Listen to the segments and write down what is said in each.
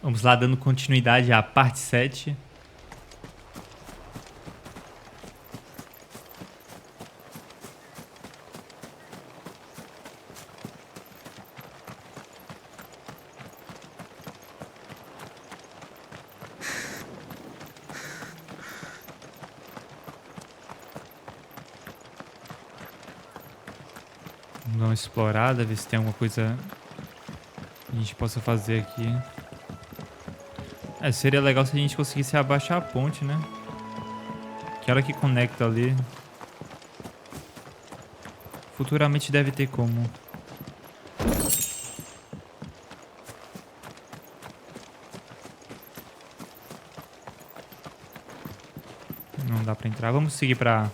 Vamos lá, dando continuidade à parte 7. Vamos dar uma explorada, ver se tem alguma coisa que a gente possa fazer aqui. Seria legal se a gente conseguisse abaixar a ponte, né? Aquela que conecta ali. Futuramente deve ter como. Não dá pra entrar. Vamos seguir pra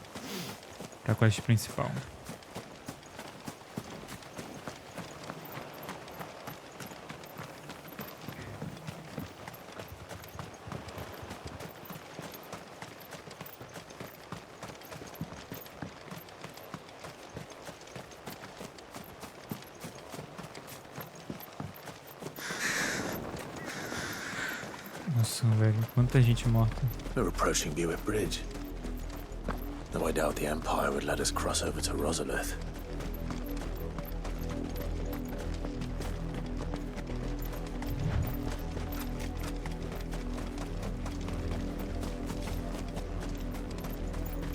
quest principal. Nossa, velho, quanta gente morta. We're approaching Buick Bridge. Though I doubt the Empire would let us cross over to Rosaria.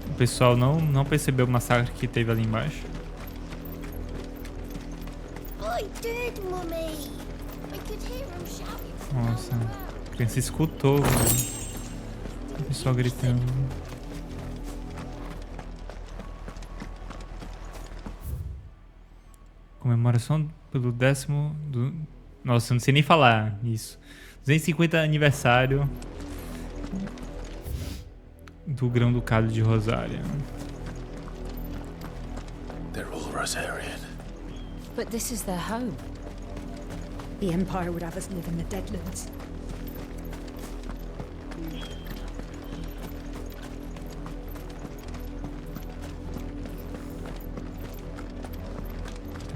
O pessoal não percebeu o massacre que teve ali embaixo. I did, Mummy. I could hear him shouting from Nossa, down the a road. criança escutou, velho. O pessoal gritando. Comemoração pelo 10º do... Nossa, eu não sei nem falar isso. 250 aniversário do Grão-Ducado de Rosaria. They're all Rosarian. But this is their home. The Empire would have us live in the Deadlands.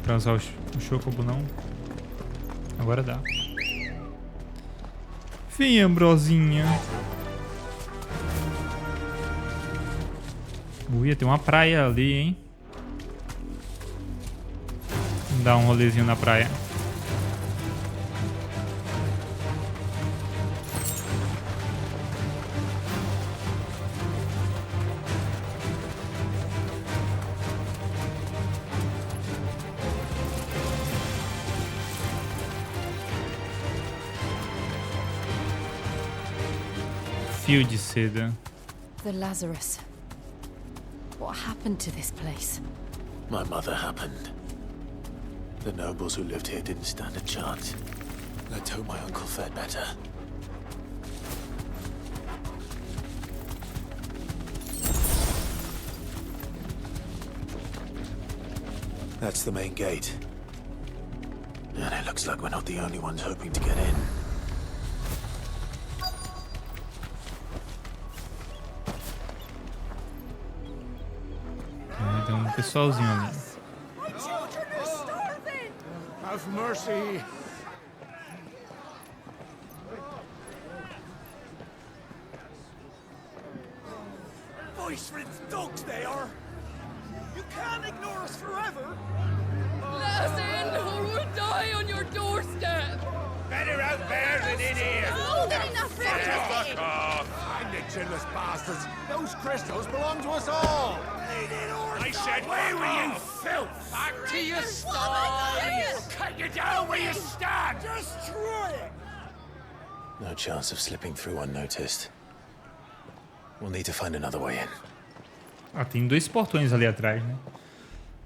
Pra usar o Chocobo não? Agora dá. Vem, Ambrosinha. Ui, tem uma praia ali, hein? Vamos dar um rolezinho na praia. Fio de seda. The Lazarus. What happened to this place? My mother happened. The nobles who lived here didn't stand a chance. Let's hope my uncle fared better. That's the main gate. And it looks like we're not the only ones hoping to get in. Tem um pessoalzinho ali. My children are starving! Have mercy! Voice-ridden dogs they are! You can't ignore us forever! Let us in, or we'll die on your doorstep! Better out there than in here! More than enough for everything! Find the chinless bastards! Those crystals belong to us all! I said, where were you, filth? Back to your stall! Cut you down where you stand! Destroy it! No chance of slipping through unnoticed. We'll need to find another way in. Ah, tem dois portões ali atrás, né?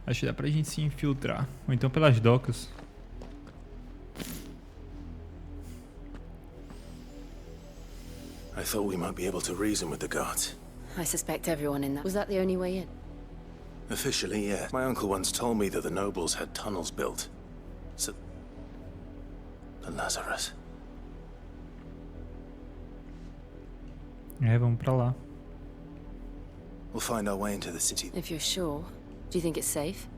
Acho que dá pra gente se infiltrar. Ou então pelas docas. I thought we might be able to reason with the guards. I suspect everyone in that. Was that the only way in? Officially, yeah. My uncle once told me that the nobles had tunnels built. So... the Lazarus. Vamos pra lá. We'll find our way into the city. If you're sure, do you think it's safe?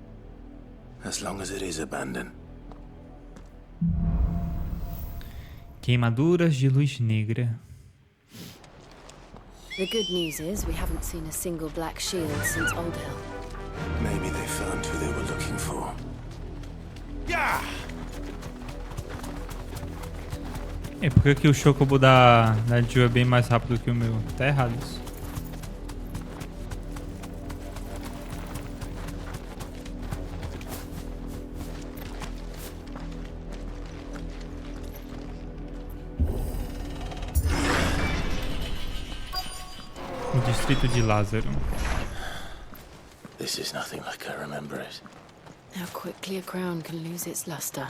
As long as it is abandoned. Queimaduras de luz negra. The good news is we haven't seen a single black shield since Old Hill. Maybe they found who they were looking for. Yeah! É porque aqui o Chocobo da Jill é bem mais rápido que o meu. Tá errado isso. O distrito de Lázaro. This is nothing like I remember it. How quickly a crown can lose its luster.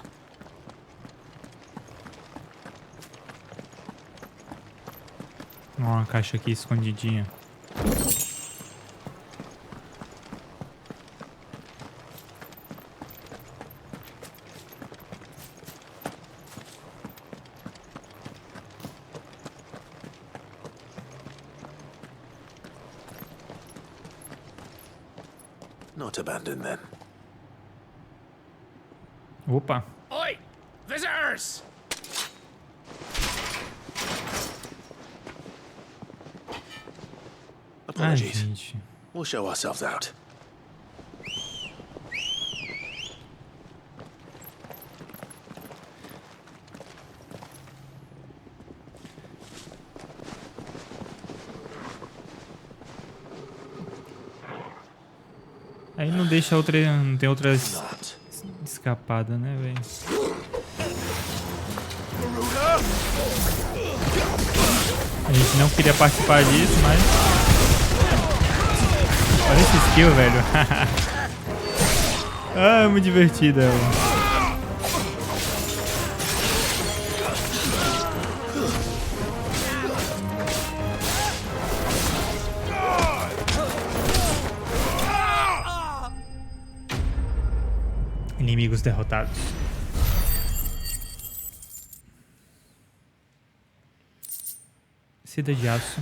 Ó, uma caixa aqui escondidinha. Not abandoned then. Opa! Oi! Visitors! Ai, Apologies. gente. We'll show ourselves out. Aí não deixa outra. Não tem outra Not. escapada, né, velho? A gente não queria participar disso, mas. Olha esse skill, velho. Ah, é muito divertida. Inimigos derrotados. Seda de aço.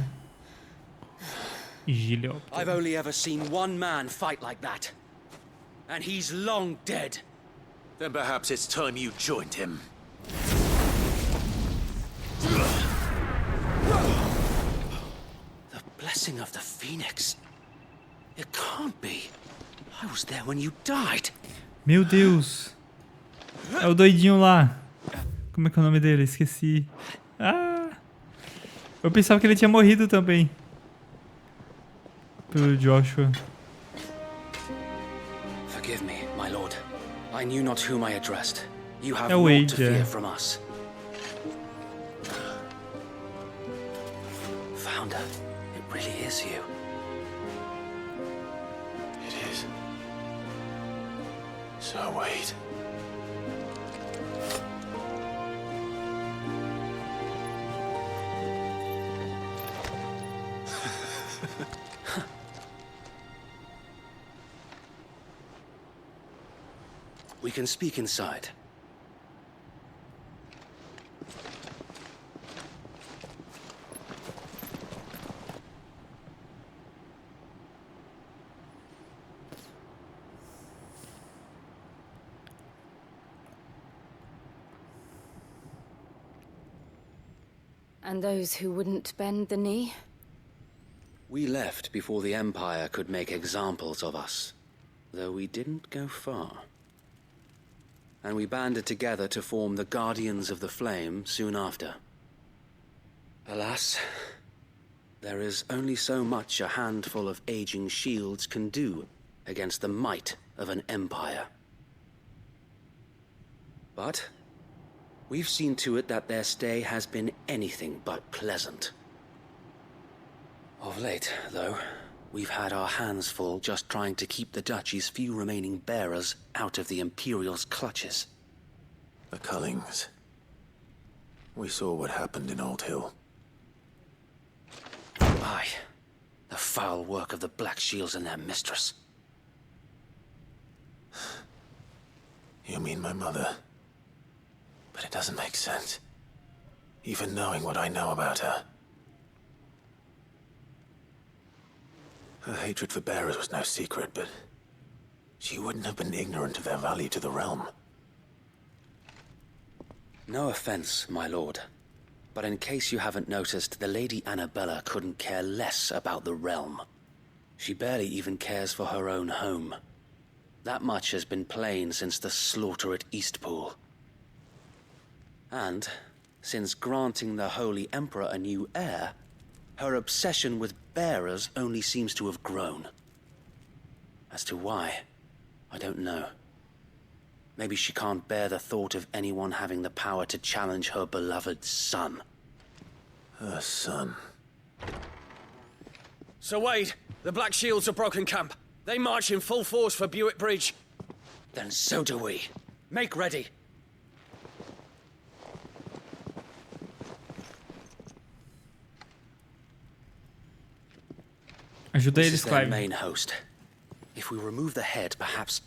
Gilho. I've only ever seen one man fight like that. And he's long dead. Then perhaps it's time you joined him. The blessing of the Phoenix. It can't be. I was there when you died. Meu Deus. É o doidinho lá. Como é que é o nome dele? Esqueci. Ah. Eu pensava que ele tinha morrido também. Pelo Joshua. Forgive me, my lord. I knew not whom I addressed. You have Oh, naught wait, to fear yeah. from us. Founder, it really is you. It is. So wait. We can speak inside. And those who wouldn't bend the knee? We left before the Empire could make examples of us, though we didn't go far. And we banded together to form the Guardians of the Flame soon after. Alas, there is only so much a handful of aging shields can do against the might of an empire. But we've seen to it that their stay has been anything but pleasant. Of late, though, we've had our hands full just trying to keep the Duchy's few remaining bearers out of the Imperial's clutches. The Cullings. We saw what happened in Old Hill. Aye, the foul work of the Black Shields and their mistress. You mean my mother? But it doesn't make sense. Even knowing what I know about her. Her hatred for bearers was no secret, but she wouldn't have been ignorant of their value to the realm. No offense, my lord, But in case you haven't noticed, the Lady Annabella couldn't care less about the realm. She barely even cares for her own home. That much has been plain since the slaughter at Eastpool. And, since granting the Holy Emperor a new heir, her obsession with bearers only seems to have grown. As to why, I don't know. Maybe she can't bear the thought of anyone having the power to challenge her beloved son. Her son. Sir Wade, the Black Shields have broken camp. They march in full force for Buick Bridge. Then so do we. Make ready. Ajuda This eles, is their Clive. main host. If we remove the head, perhaps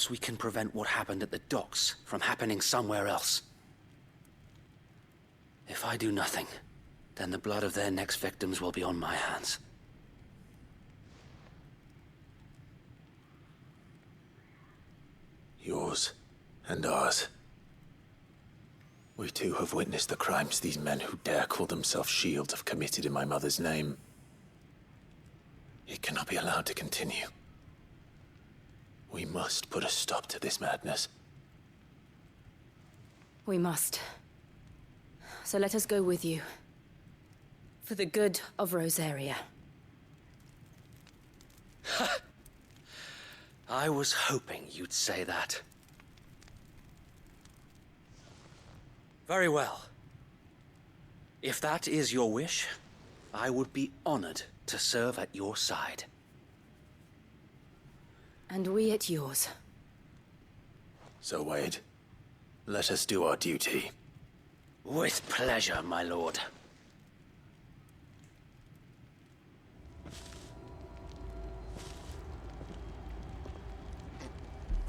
we can prevent what happened at the docks from happening somewhere else. If I do nothing, then the blood of their next victims will be on my hands. Yours and ours. We too have witnessed the crimes these men who dare call themselves shields have committed in my mother's name. It cannot be allowed to continue. We must put a stop to this madness. We must. So let us go with you. For the good of Rosaria. I was hoping you'd say that. Very well. If that is your wish, I would be honored to serve at your side. And we at yours. So, Wade, let us do our duty. With pleasure, my lord.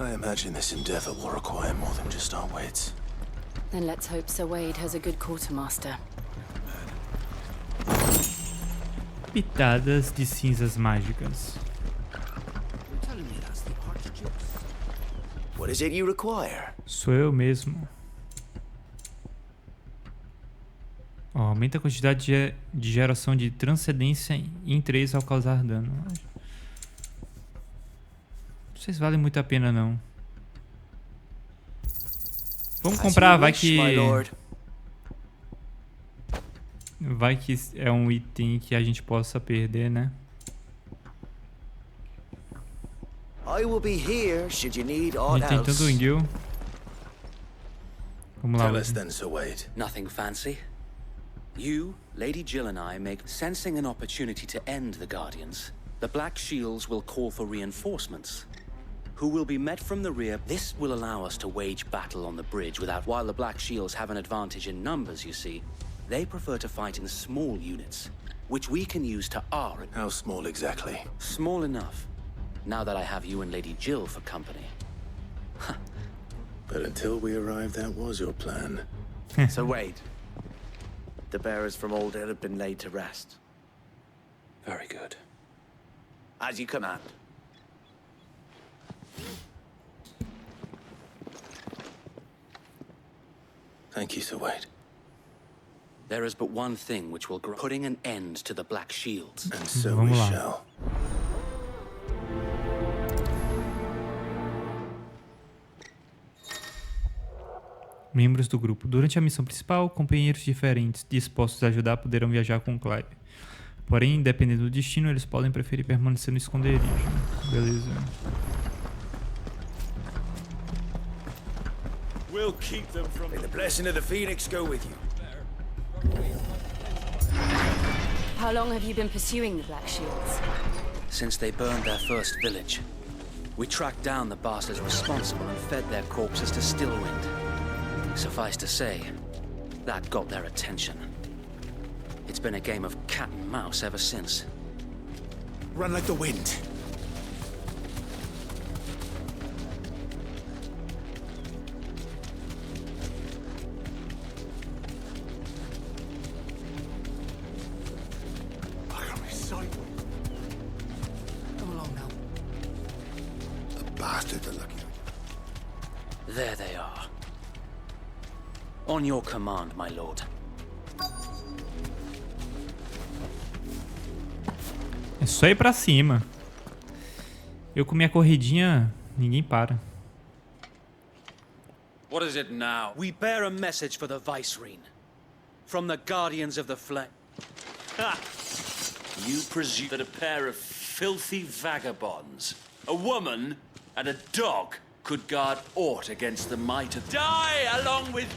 I imagine this endeavor will require more than just our wits. Then let's hope Sir Wade has a good quartermaster. Pitadas de cinzas mágicas. What is it you require? Sou eu mesmo. Ó, aumenta a quantidade de geração de transcendência em 3 ao causar dano. Não sei se vale muito a pena, não. Vamos comprar, vai que... Vai que é um item que a gente possa perder, né? I will be here should you need A aught gente tem else. tanto guild. Vamos lá, Tell us Wade. then, Sir Wade. Nothing fancy. You, Lady Jill and I make sensing an opportunity to end the Guardians. The Black Shields will call for reinforcements, who will be met from the rear. This will allow us to wage battle on the bridge without... While the Black Shields have an advantage in numbers, you see, they prefer to fight in small units, which we can use to our... How small exactly? Small enough, now that I have you and Lady Jill for company. But until we arrived, that was your plan. So Wade, the bearers from Oldale have been laid to rest. Very good. As you command. Thank you, Sir Wade. There is but one thing which will putting an end to the Black Shields. And so Vamos we lá. shall. Membros do grupo. Durante a missão principal, companheiros diferentes dispostos a ajudar poderão viajar com Clive. Porém, dependendo do destino, eles podem preferir permanecer no esconderijo. Beleza. We'll keep them from May the blessing of the Phoenix go with you. How long have you been pursuing the Black Shields? Since they burned their first village, we tracked down the bastards responsible and fed their corpses to Stillwind. Suffice to say, that got their attention. It's been a game of cat and mouse ever since. Run like the wind. I can recite. Come along now. The bastards are lucky. There they are. On your command, my lord. É só ir pra cima. Eu com minha corridinha, ninguém para. What is it now? We bear a message for the Vicereine. From the Guardians of the Flame. Ha! You presume that a pair of filthy vagabonds, a woman and a dog, could guard aught against the might of... Die along with...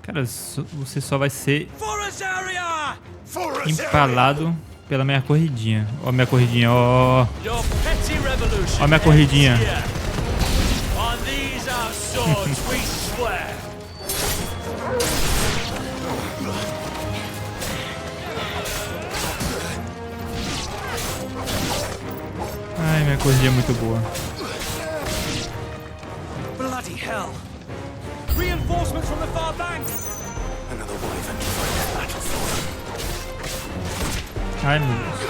Cara, você só vai ser For Rosaria! empalado pela minha corridinha. Ó, minha corridinha, ó. Your petty revolution. Ó, minha corridinha. On these our swords we swear. Ai, minha corridinha é muito boa. Bloody hell! Reinforcements from the far bank! Another wyvern to fight that battle for. Ai, meu Deus.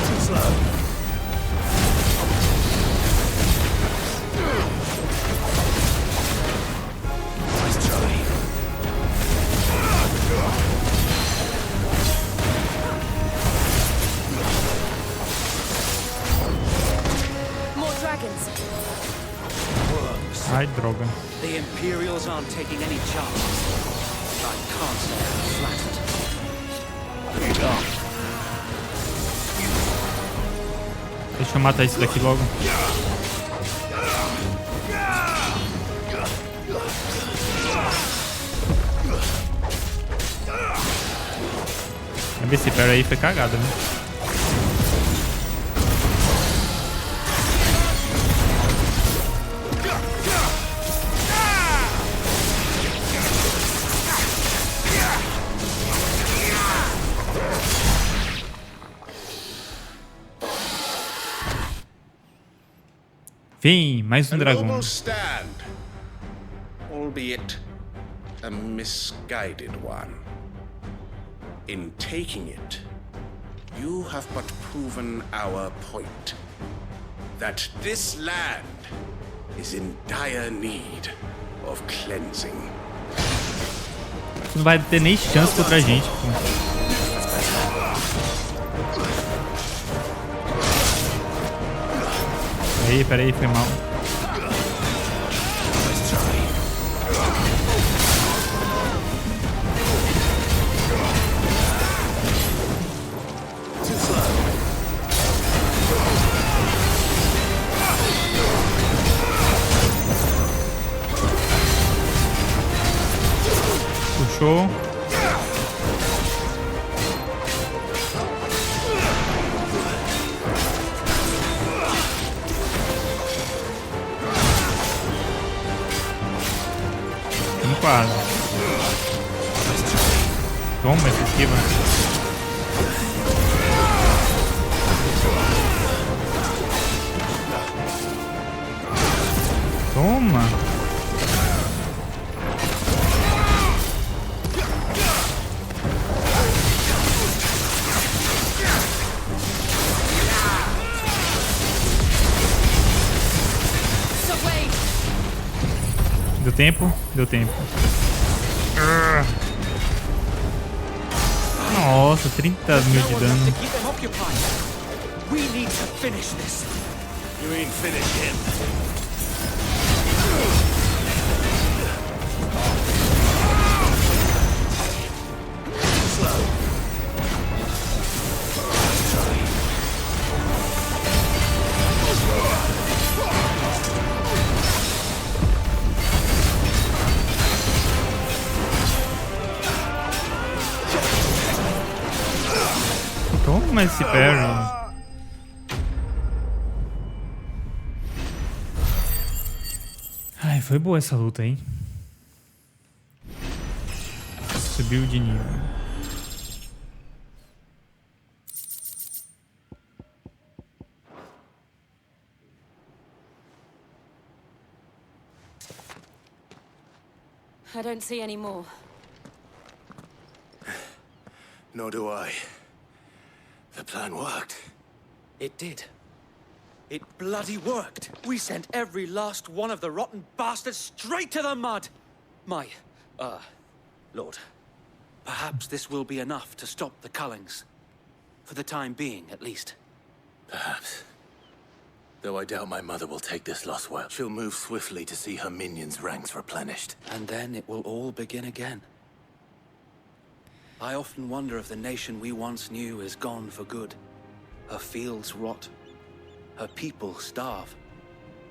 Too slow. Nice try. More dragons. Ai, droga. The Imperials aren't taking any chances. I can't say I'm flattered. Deixa eu matar esse daqui logo. Esse pera aí foi cagada, né? Vem, mais um dragão. Noble stand, albeit a misguided one. In taking it, you have but proven our point. That this land is in dire need of cleansing. Não vai ter nem chance contra a gente. Peraí, foi mal. Puxou. Quase. Toma essa esquiva. Toma. Deu tempo? Deu tempo. Nossa, 30 mil de dano. We need to finish this. You ain't finished him. Slow. Toma esse parry. Ai, foi boa essa luta, hein? Subiu de nível. I don't see any more. Nor do I. The plan worked. It did. It bloody worked. We sent every last one of the rotten bastards straight to the mud. Lord, perhaps this will be enough to stop the Cullings. For the time being, at least. Perhaps. Though I doubt my mother will take this loss well. She'll move swiftly to see her minions' ranks replenished. And then it will all begin again. I often wonder if the nation we once knew is gone for good. Her fields rot. Her people starve.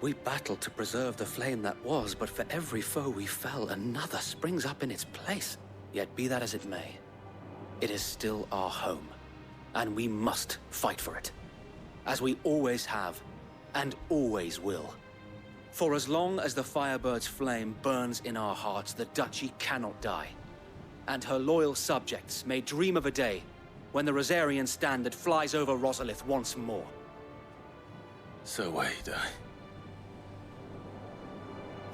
We battled to preserve the flame that was, but for every foe we fell, another springs up in its place. Yet be that as it may, it is still our home, and we must fight for it. As we always have, and always will. For as long as the Firebird's flame burns in our hearts, the Duchy cannot die. And her loyal subjects may dream of a day when the Rosarian standard flies over Rosalith once more. So wait,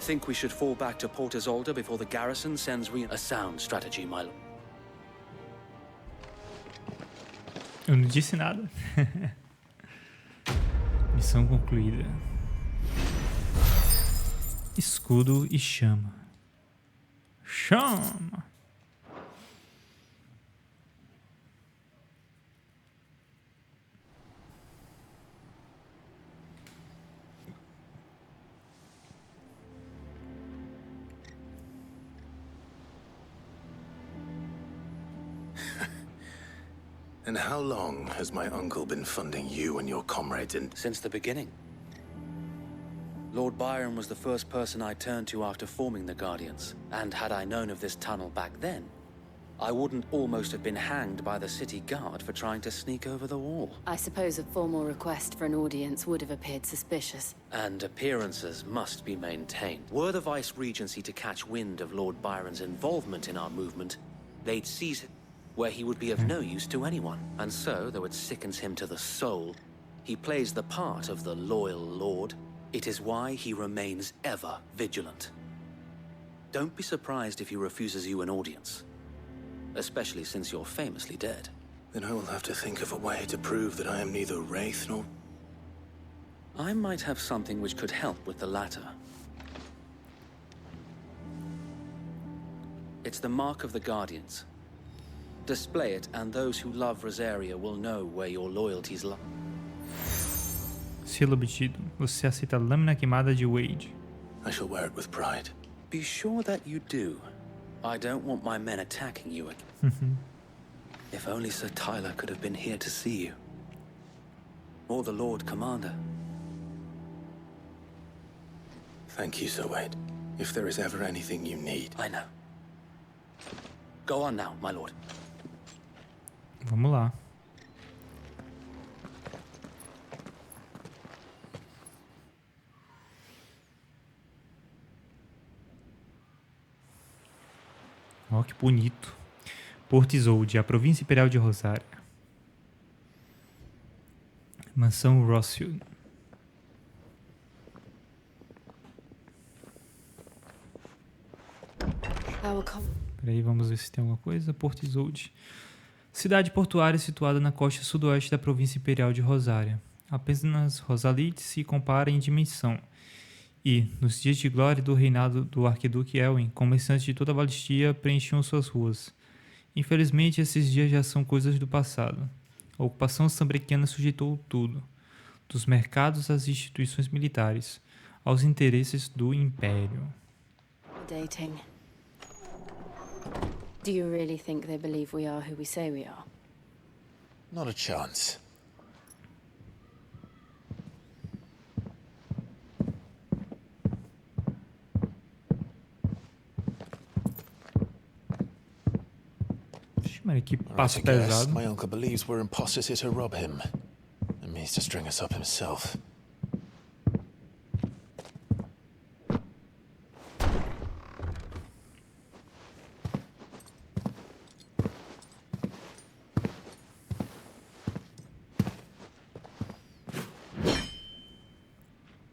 Think we should fall back to Port Isolde before the garrison sends a sound strategy, my lord. Eu não disse nada. Missão concluída. Escudo e chama. Chama! And how long has my uncle been funding you and your comrades in... Since the beginning. Lord Byron was the first person I turned to after forming the Guardians. And had I known of this tunnel back then, I wouldn't almost have been hanged by the city guard for trying to sneak over the wall. I suppose a formal request for an audience would have appeared suspicious. And appearances must be maintained. Were the Vice-Regency to catch wind of Lord Byron's involvement in our movement, they'd seize him, where he would be of no use to anyone. And so, though it sickens him to the soul, he plays the part of the loyal lord. It is why he remains ever vigilant. Don't be surprised if he refuses you an audience. Especially since you're famously dead. Then I will have to think of a way to prove that I am neither Wraith nor... I might have something which could help with the latter. It's the mark of the Guardians. Display it, and those who love Rosaria will know where your loyalties lie. Selo obtido. Você aceita a lâmina queimada de Wade. I shall wear it with pride. Be sure that you do. I don't want my men attacking you again. If only Sir Tyler could have been here to see you. Or the Lord Commander. Thank you, Sir Wade. If there is ever anything you need... I know. Go on now, my lord. Vamos lá. Ó, que bonito. Porto Isolde, a província imperial de Rosaria. Mansão Rothschild. Peraí, vamos ver se tem alguma coisa. Porto Isolde. Cidade portuária situada na costa sudoeste da província imperial de Rosaria. Apenas Rosalite se compara em dimensão. E, nos dias de glória do reinado do arquiduque Elwin, comerciantes de toda a Valistia preenchiam suas ruas. Infelizmente, esses dias já são coisas do passado. A ocupação sambrequiana sujeitou tudo, dos mercados às instituições militares, aos interesses do Império. Dating. Do you really think they believe we are who we say we are? Not a chance. Que passo pesado. My uncle believes we're imposters here to rob him, and means to string us up himself.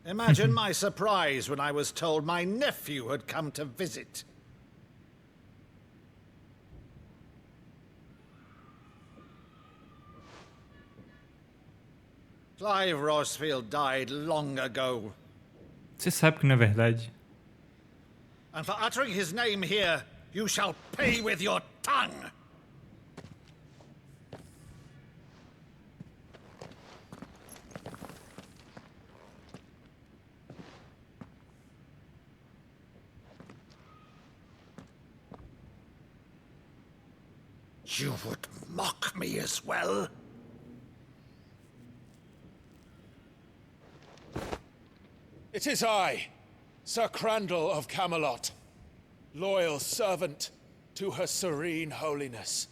Imagine my surprise when I was told my nephew had come to visit. Clive Rosfield died long ago. Você sabe que não é verdade. And for uttering his name here, you shall pay with your tongue! You would mock me as well? It is I, Sir Crandall of Camelot, loyal servant to Her Serene Holiness,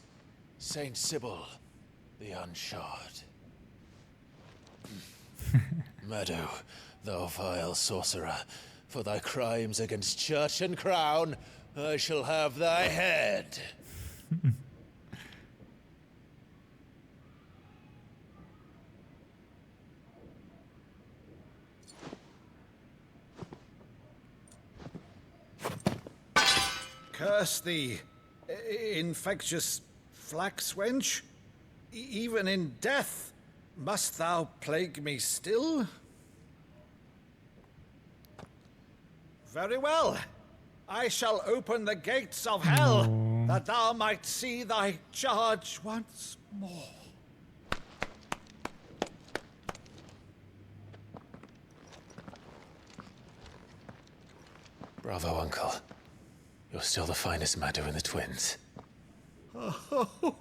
Saint Sybil the Unshod. Meadow, thou vile sorcerer, for thy crimes against church and crown, I shall have thy head. Curse thee, infectious flax wench. Even in death, must thou plague me still? Very well. I shall open the gates of hell, that thou might see thy charge once more. Bravo, Uncle. You're still the finest Meadow in the twins. Oh,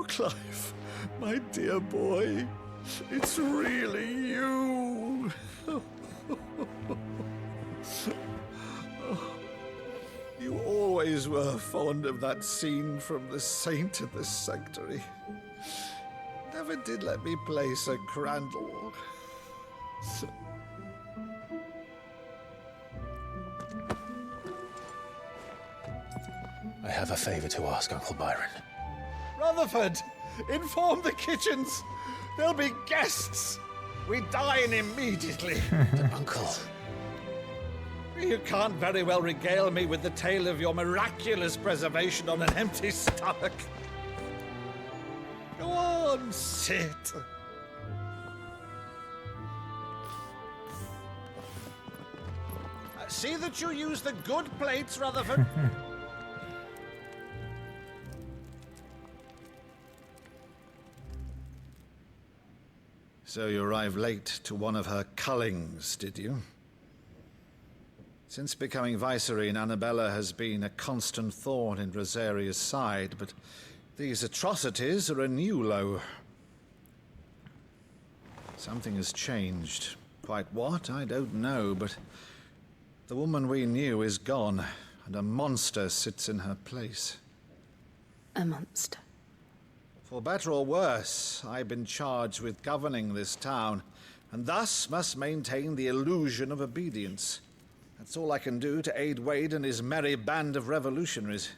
Clive, my dear boy, it's really you. You always were fond of that scene from The Saint of the Sanctuary. Never did let me play Sir Crandall. I have a favor to ask, Uncle Byron. Rutherford, inform the kitchens. There'll be guests. We dine immediately. But, Uncle... You can't very well regale me with the tale of your miraculous preservation on an empty stomach. Go on, sit. See that you use the good plates, Rutherford. So you arrived late to one of her cullings, did you? Since becoming Vicereine, Annabella has been a constant thorn in Rosaria's side, but these atrocities are a new low. Something has changed. Quite what, I don't know, but the woman we knew is gone, and a monster sits in her place. A monster? For better or worse, I've been charged with governing this town, and thus must maintain the illusion of obedience. That's all I can do to aid Wade and his merry band of revolutionaries.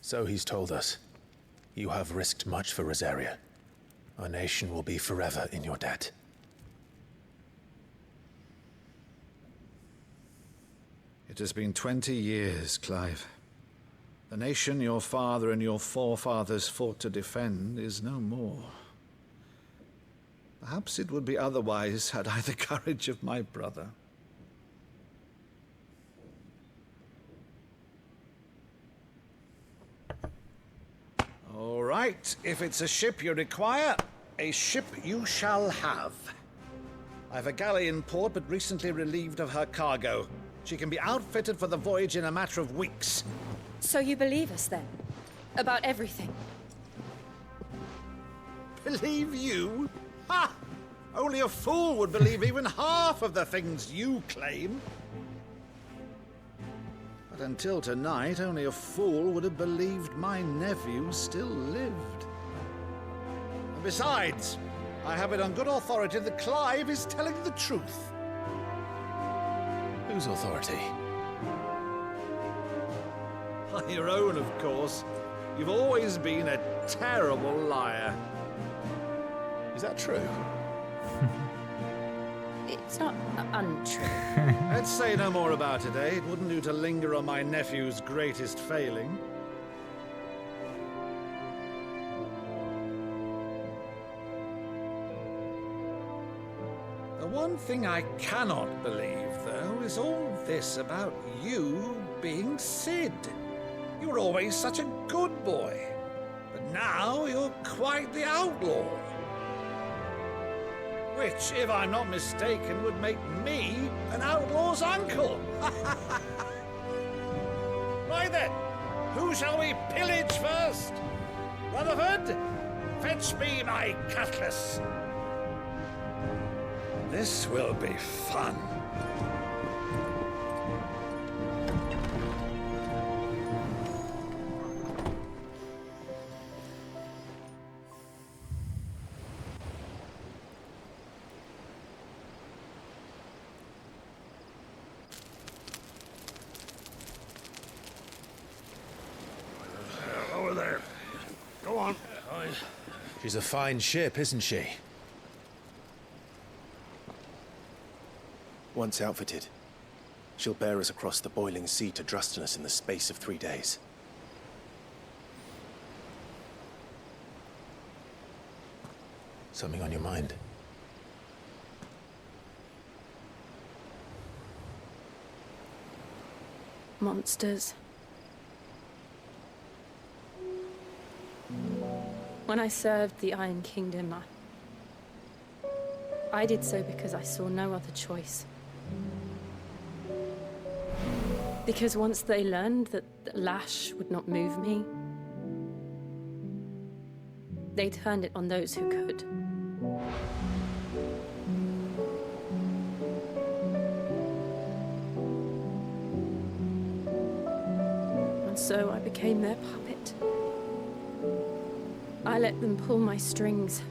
So he's told us. You have risked much for Rosaria. Our nation will be forever in your debt. It has been 20 years, Clive. The nation your father and your forefathers fought to defend is no more. Perhaps it would be otherwise had I the courage of my brother. All right, if it's a ship you require, a ship you shall have. I've a galley in port, but recently relieved of her cargo. She can be outfitted for the voyage in a matter of weeks. So you believe us, then? About everything? Believe you? Ha! Only a fool would believe even half of the things you claim. But until tonight, only a fool would have believed my nephew still lived. And besides, I have it on good authority that Clive is telling the truth. Whose authority? Your own, of course. You've always been a terrible liar. Is that true? It's not untrue. Let's say no more about it, eh? It wouldn't do to linger on my nephew's greatest failing. The one thing I cannot believe, though, is all this about you being Sid. You were always such a good boy, but now you're quite the outlaw. Which, if I'm not mistaken, would make me an outlaw's uncle. Right then, who shall we pillage first? Rutherford, fetch me my cutlass. This will be fun. Over there. Go on. She's a fine ship, isn't she? Once outfitted, she'll bear us across the boiling sea to Drustinus in the space of 3 days. Something on your mind? Monsters. When I served the Iron Kingdom, I did so because I saw no other choice. Because once they learned that lash would not move me, they turned it on those who could. And so I became their puppet. I let them pull my strings,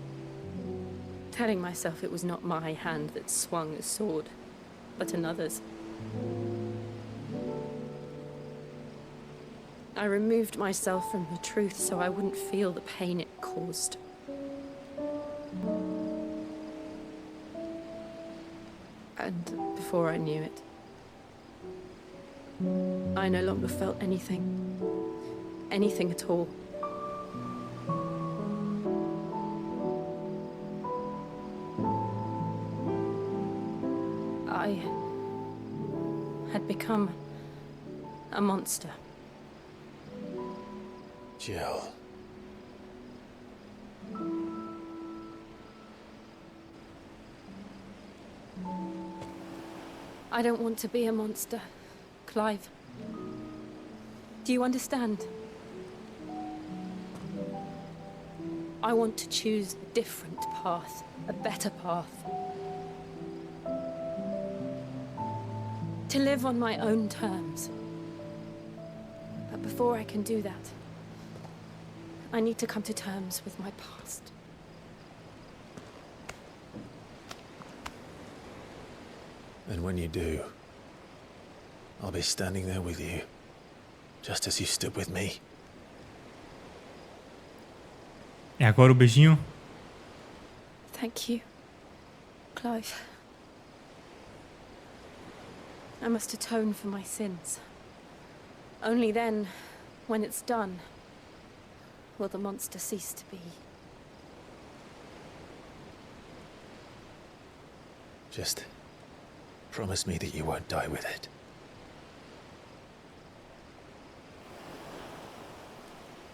telling myself it was not my hand that swung the sword, but another's. I removed myself from the truth so I wouldn't feel the pain it caused. And before I knew it, I no longer felt anything. Anything at all. I had become a monster. Jill. I don't want to be a monster, Clive. Do you understand? I want to choose a different path, a better path. To live on my own terms. But before I can do that, I need to come to terms with my past. And when you do, I'll be standing there with you, just as you stood with me. É agora o beijinho? Thank you, Clive. I must atone for my sins. Only then, when it's done, will the monster cease to be. Just promise me that you won't die with it.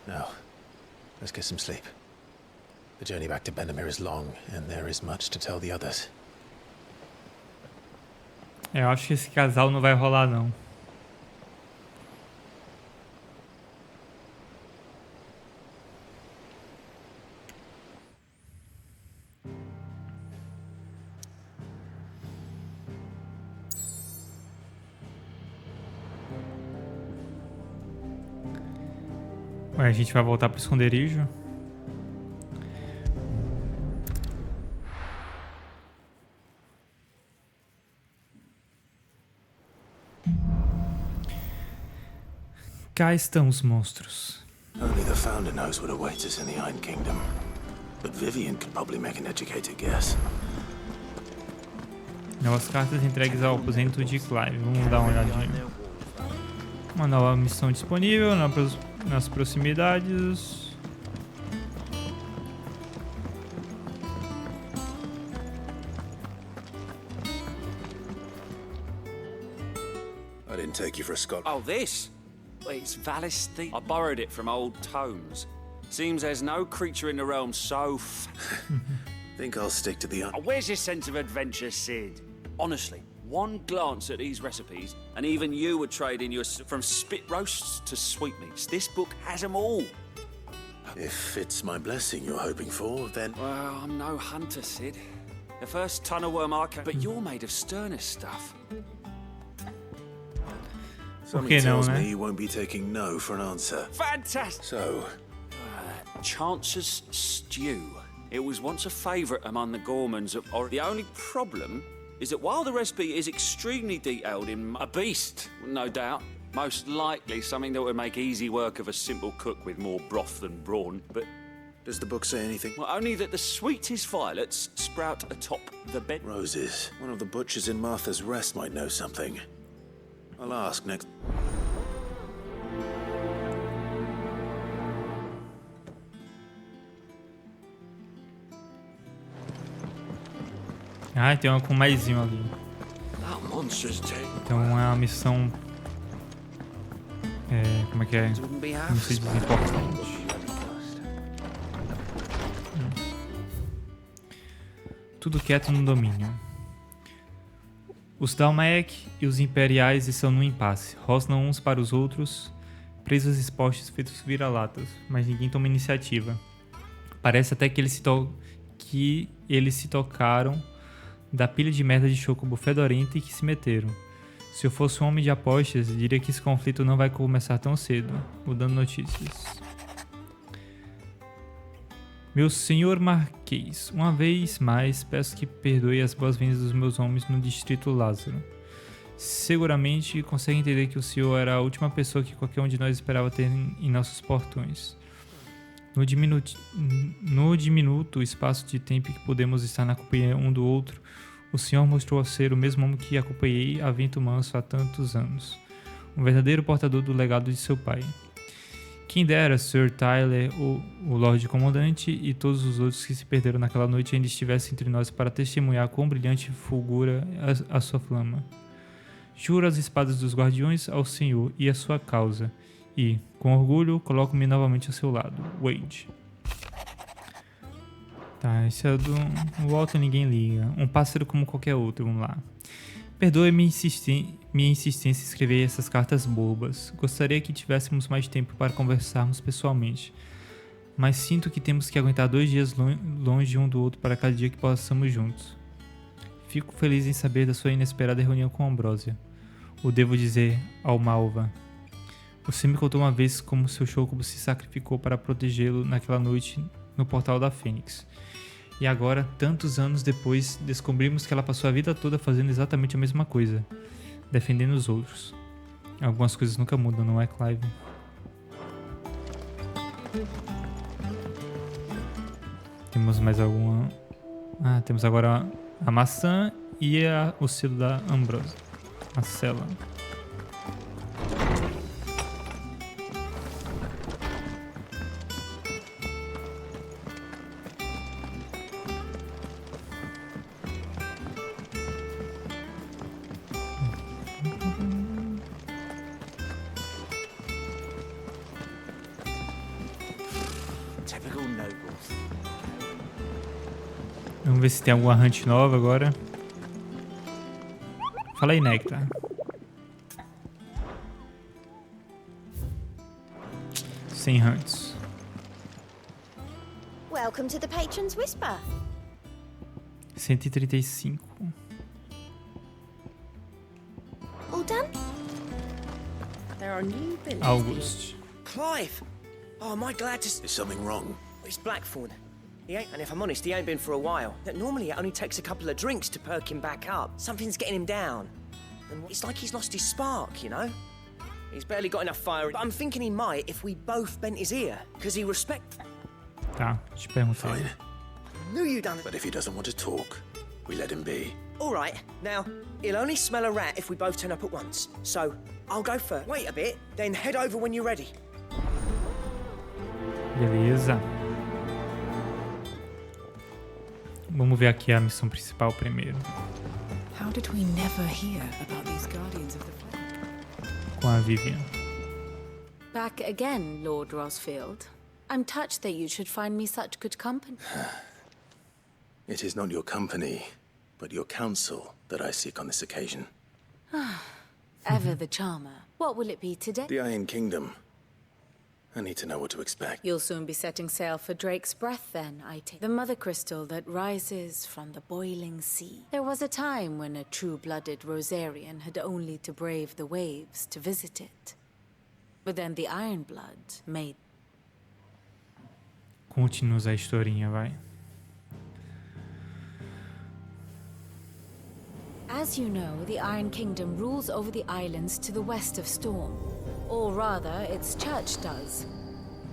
Now, let's get some sleep. The journey back to Benamir is long, and there is much to tell the others. Eu acho que esse casal não vai rolar, não. Ué, a gente vai voltar pro esconderijo. Cá estão os monstros. Only the Founder knows what awaits us in the Iron Kingdom. But Vivian could probably make an educated guess. Novas cartas entregues ao aposento de Clive. Vamos dar uma olhadinha. Uma nova missão disponível nas proximidades. I didn't take you for a scholar. Oh, this? Well, it's Valisthi. I borrowed it from old tomes. Seems there's no creature in the realm so Think I'll stick to the... Oh, where's your sense of adventure, Sid? Honestly, one glance at these recipes, and even you would trade in from spit roasts to sweetmeats. This book has them all. If it's my blessing you're hoping for, then... Well, I'm no hunter, Sid. The first tunnel worm I can... But you're made of sterner stuff. Something tells me you won't be taking no for an answer. Fantastic! So... Chance's Stew. It was once a favourite among the Gormans of the only problem is that while the recipe is extremely detailed in a beast, no doubt, most likely something that would make easy work of a simple cook with more broth than brawn, but... Does the book say anything? Well, only that the sweetest violets sprout atop the bed. Roses. One of the butchers in Martha's Rest might know something. I'll ask next... Ah, tem uma com maisinho ali. Então é uma missão... como é que é? Não sei dizer importante. Tudo quieto no domínio. Os Dalmaek e os Imperiais estão num impasse. Rosnam uns para os outros, presos expostos feitos vira-latas, mas ninguém toma iniciativa. Parece até que eles se tocaram da pilha de merda de chocobo fedorenta e que se meteram. Se eu fosse um homem de apostas, diria que esse conflito não vai começar tão cedo. Mudando notícias. Meu senhor Marquês, uma vez mais peço que perdoe as boas-vindas dos meus homens no distrito Lázaro. Seguramente consegue entender que o senhor era a última pessoa que qualquer um de nós esperava ter em nossos portões. No diminuto espaço de tempo que podemos estar na companhia um do outro, o senhor mostrou ser o mesmo homem que acompanhei a vento manso há tantos anos. Um verdadeiro portador do legado de seu pai. Quem dera Sir Tyler, o Lorde Comandante e todos os outros que se perderam naquela noite ainda estivessem entre nós para testemunhar quão brilhante fulgura a sua flama. Juro as espadas dos guardiões ao senhor e à sua causa, e, com orgulho, coloco-me novamente ao seu lado. Wade. Tá, esse é do Walter, ninguém liga. Um pássaro como qualquer outro, vamos lá. Perdoe minha insistência em escrever essas cartas bobas. Gostaria que tivéssemos mais tempo para conversarmos pessoalmente. Mas sinto que temos que aguentar 2 dias longe um do outro para cada dia que possamos juntos. Fico feliz em saber da sua inesperada reunião com Ambrósia. O devo dizer, Almalva. Você me contou uma vez como seu chocobo se sacrificou para protegê-lo naquela noite no portal da Fênix. E agora, tantos anos depois, descobrimos que ela passou a vida toda fazendo exatamente a mesma coisa. Defendendo os outros. Algumas coisas nunca mudam, não é, Clive? Temos mais alguma... Ah, temos agora a maçã e o selo da Ambrósia. A cela. Vamos ver se tem alguma hunt nova agora. Fala aí, Nectar. Sem hunts. Welcome to the Patron's Whisper. 135. All done? There are new villagers. August. Clive! Oh, am I glad to... Is something wrong? It's Blackthorn. He ain't, and if I'm honest, he ain't been for a while. Normally it only takes a couple of drinks to perk him back up. Something's getting him down. And it's like he's lost his spark, you know? He's barely got enough fire. But I'm thinking he might if we both bent his ear. Because he respects... Tá, te perguntei. Fine. Knew you done it. But if he doesn't want to talk, we let him be. All right. Now, he'll only smell a rat if we both turn up at once. So, I'll go first. Wait a bit, then head over when you're ready. Beleza. Vamos ver aqui a missão principal primeiro. How did we never hear about these guardians of the flame? com a Vivian. Back again, Lord Rosfield. I'm touched that you should find me such good company. It is not your company, but your counsel that I seek on this occasion. Ever the charmer. What will it be today? The Iron Kingdom. I need to know what to expect. You'll soon be setting sail for Drake's Breath, then, I take. The mother crystal that rises from the boiling sea. There was a time when a true-blooded Rosarian had only to brave the waves to visit it. But then the Iron Blood made... Conte-nos a historinha, vai. As you know, the Iron Kingdom rules over the islands to the west of Storm. Or rather, its church does.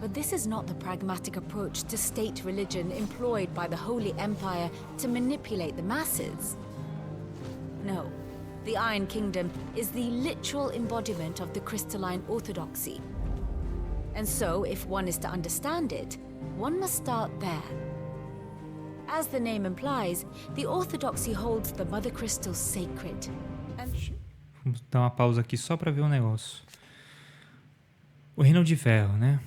But this is not the pragmatic approach to state religion employed by the Holy Empire to manipulate the masses. No, the Iron Kingdom is the literal embodiment of the crystalline orthodoxy. And so, if one is to understand it, one must start there. As the name implies, the orthodoxy holds the mother crystal sacred. Vamos dar uma pausa aqui só para ver um negócio. O Reino de Ferro, né?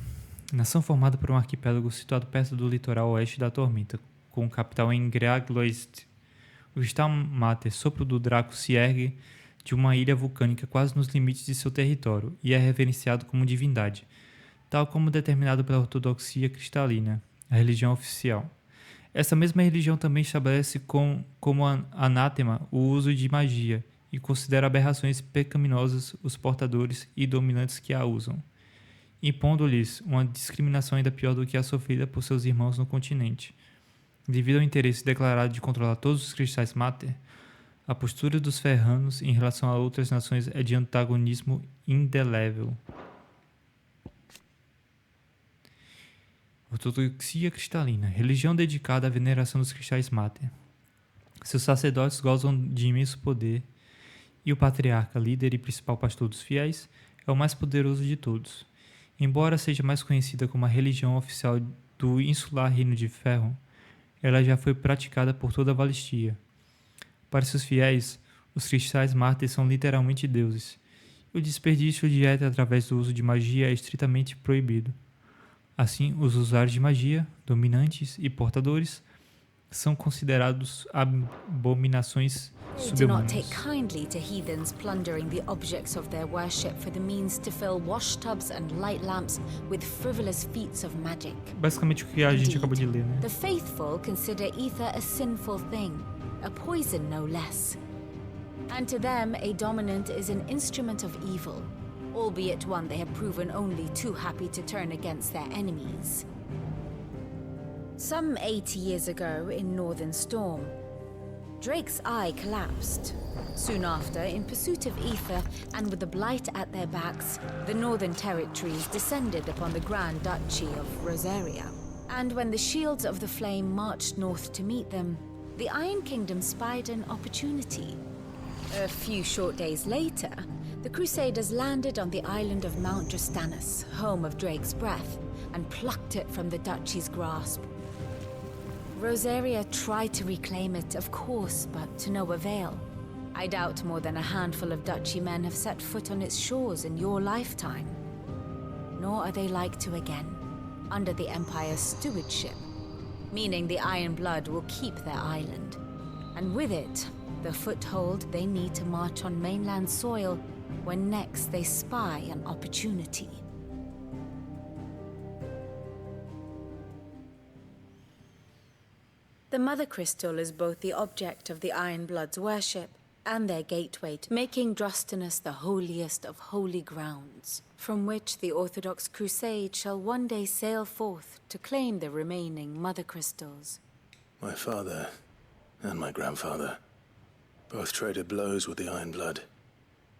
Nação formada por um arquipélago situado perto do litoral oeste da Tormenta, com capital em Greagloist. O Stammmater, sopro do Draco, se ergue de uma ilha vulcânica quase nos limites de seu território e é reverenciado como divindade, tal como determinado pela ortodoxia cristalina, a religião oficial. Essa mesma religião também estabelece como anátema o uso de magia e considera aberrações pecaminosas os portadores e dominantes que a usam, impondo-lhes uma discriminação ainda pior do que a sofrida por seus irmãos no continente. Devido ao interesse declarado de controlar todos os cristais Mater, a postura dos ferranos em relação a outras nações é de antagonismo indelével. Ortodoxia cristalina, religião dedicada à veneração dos cristais Mater. Seus sacerdotes gozam de imenso poder e o patriarca, líder e principal pastor dos fiéis, é o mais poderoso de todos. Embora seja mais conhecida como a religião oficial do insular Reino de Ferro, ela já foi praticada por toda a Valistia. Para seus fiéis, os cristais Mater são literalmente deuses, e o desperdício de éter através do uso de magia é estritamente proibido. Assim, os usuários de magia, dominantes e portadores, são considerados abominações They do not subhumanas. take kindly to heathens plundering the objects of their worship for the means to fill washtubs and light lamps with frivolous feats of magic. Basicamente o que a gente acabou de ler, né? The faithful consider ether a sinful thing, a poison no less. And to them, a dominant is an instrument of evil, albeit one they have proven only too happy to turn against their enemies. Some 80 years ago in Northern Storm, Drake's eye collapsed. Soon after, in pursuit of ether and with the blight at their backs, the Northern Territories descended upon the Grand Duchy of Rosaria. And when the Shields of the Flame marched north to meet them, the Iron Kingdom spied an opportunity. A few short days later, the Crusaders landed on the island of Mount Justanus, home of Drake's Breath, and plucked it from the duchy's grasp. Rosaria tried to reclaim it, of course, but to no avail. I doubt more than a handful of duchy men have set foot on its shores in your lifetime. Nor are they like to again, under the Empire's stewardship, meaning the Iron Blood will keep their island, and with it, the foothold they need to march on mainland soil when next they spy an opportunity. The Mother Crystal is both the object of the Iron Blood's worship and their gateway to making Drostanus the holiest of holy grounds, from which the Orthodox Crusade shall one day sail forth to claim the remaining Mother Crystals. My father and my grandfather both traded blows with the Iron Blood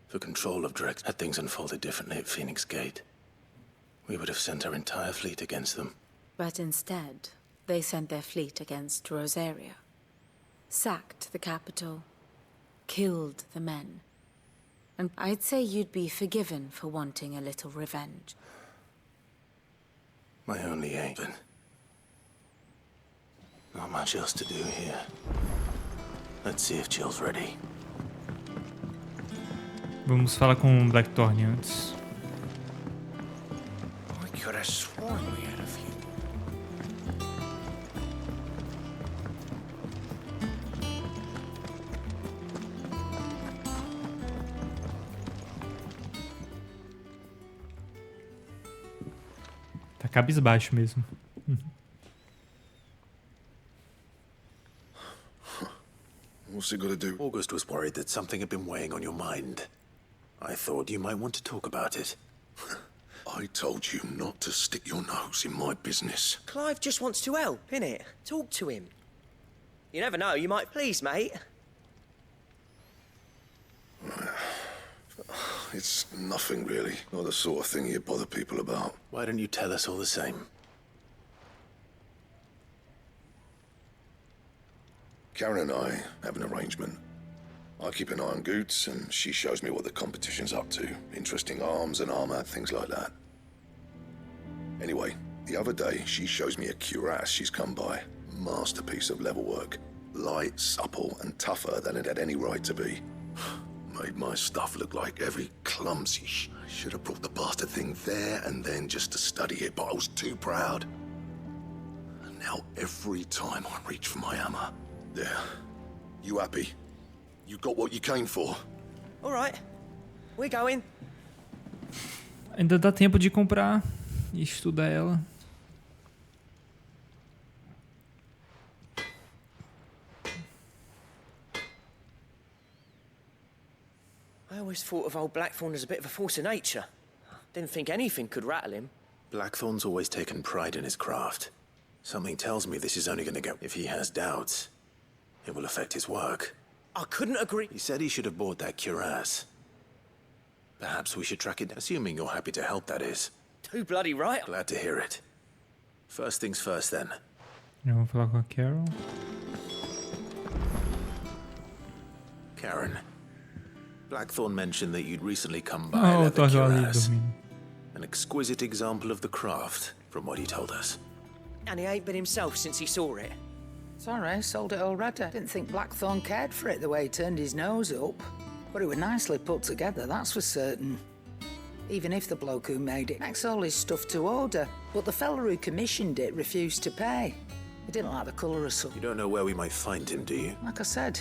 for control of Drex. Had things unfolded differently at Phoenix Gate, we would have sent our entire fleet against them. But instead, they sent their fleet against Rosaria, sacked the capital, killed the men. And I'd say you'd be forgiven for wanting a little revenge. My only aim. Not much else to do here. Let's see if Jill's ready. Vamos falar com o Blackthorn antes. I could have sworn we had a few. Tá cabisbaixo mesmo. What's he got to do? August was worried that something had been weighing on your mind. I thought you might want to talk about it. I told you not to stick your nose in my business. Clive just wants to help, innit? Talk to him. You never know, you might please, mate. It's nothing really. Not the sort of thing you bother people about. Why don't you tell us all the same? Karen and I have an arrangement. I keep an eye on Goots, and she shows me what the competition's up to. Interesting arms and armor, things like that. Anyway, the other day, she shows me a cuirass she's come by. Masterpiece of level work. Light, supple, and tougher than it had any right to be. Made my stuff look like every clumsy I should have brought the bastard thing there and then just to study it, but I was too proud. And now every time I reach for my hammer... There. You happy? You got what you came for? All right. We're going. Ainda dá tempo de comprar e estudar ela. I always thought of old Blackthorn as a bit of a force of nature. Didn't think anything could rattle him. Blackthorn's always taken pride in his craft. Something tells me this is only going to go... If he has doubts, it will affect his work. I couldn't agree. He said he should have bought that cuirass. Perhaps we should track it down, assuming you're happy to help, that is. Too bloody right. Glad to hear it. First things first, then. Eu vou falar com a Carol. Karen, Blackthorn mentioned that you'd recently come by a leather tô ali cuirass. dormindo. An exquisite example of the craft, from what he told us. And he ain't been himself since he saw it. Sorry, sold it already. Didn't think Blackthorn cared for it the way he turned his nose up. But it was nicely put together, that's for certain. Even if the bloke who made it makes all his stuff to order. But the fella who commissioned it refused to pay. He didn't like the colour of something. You don't know where we might find him, do you? Like I said,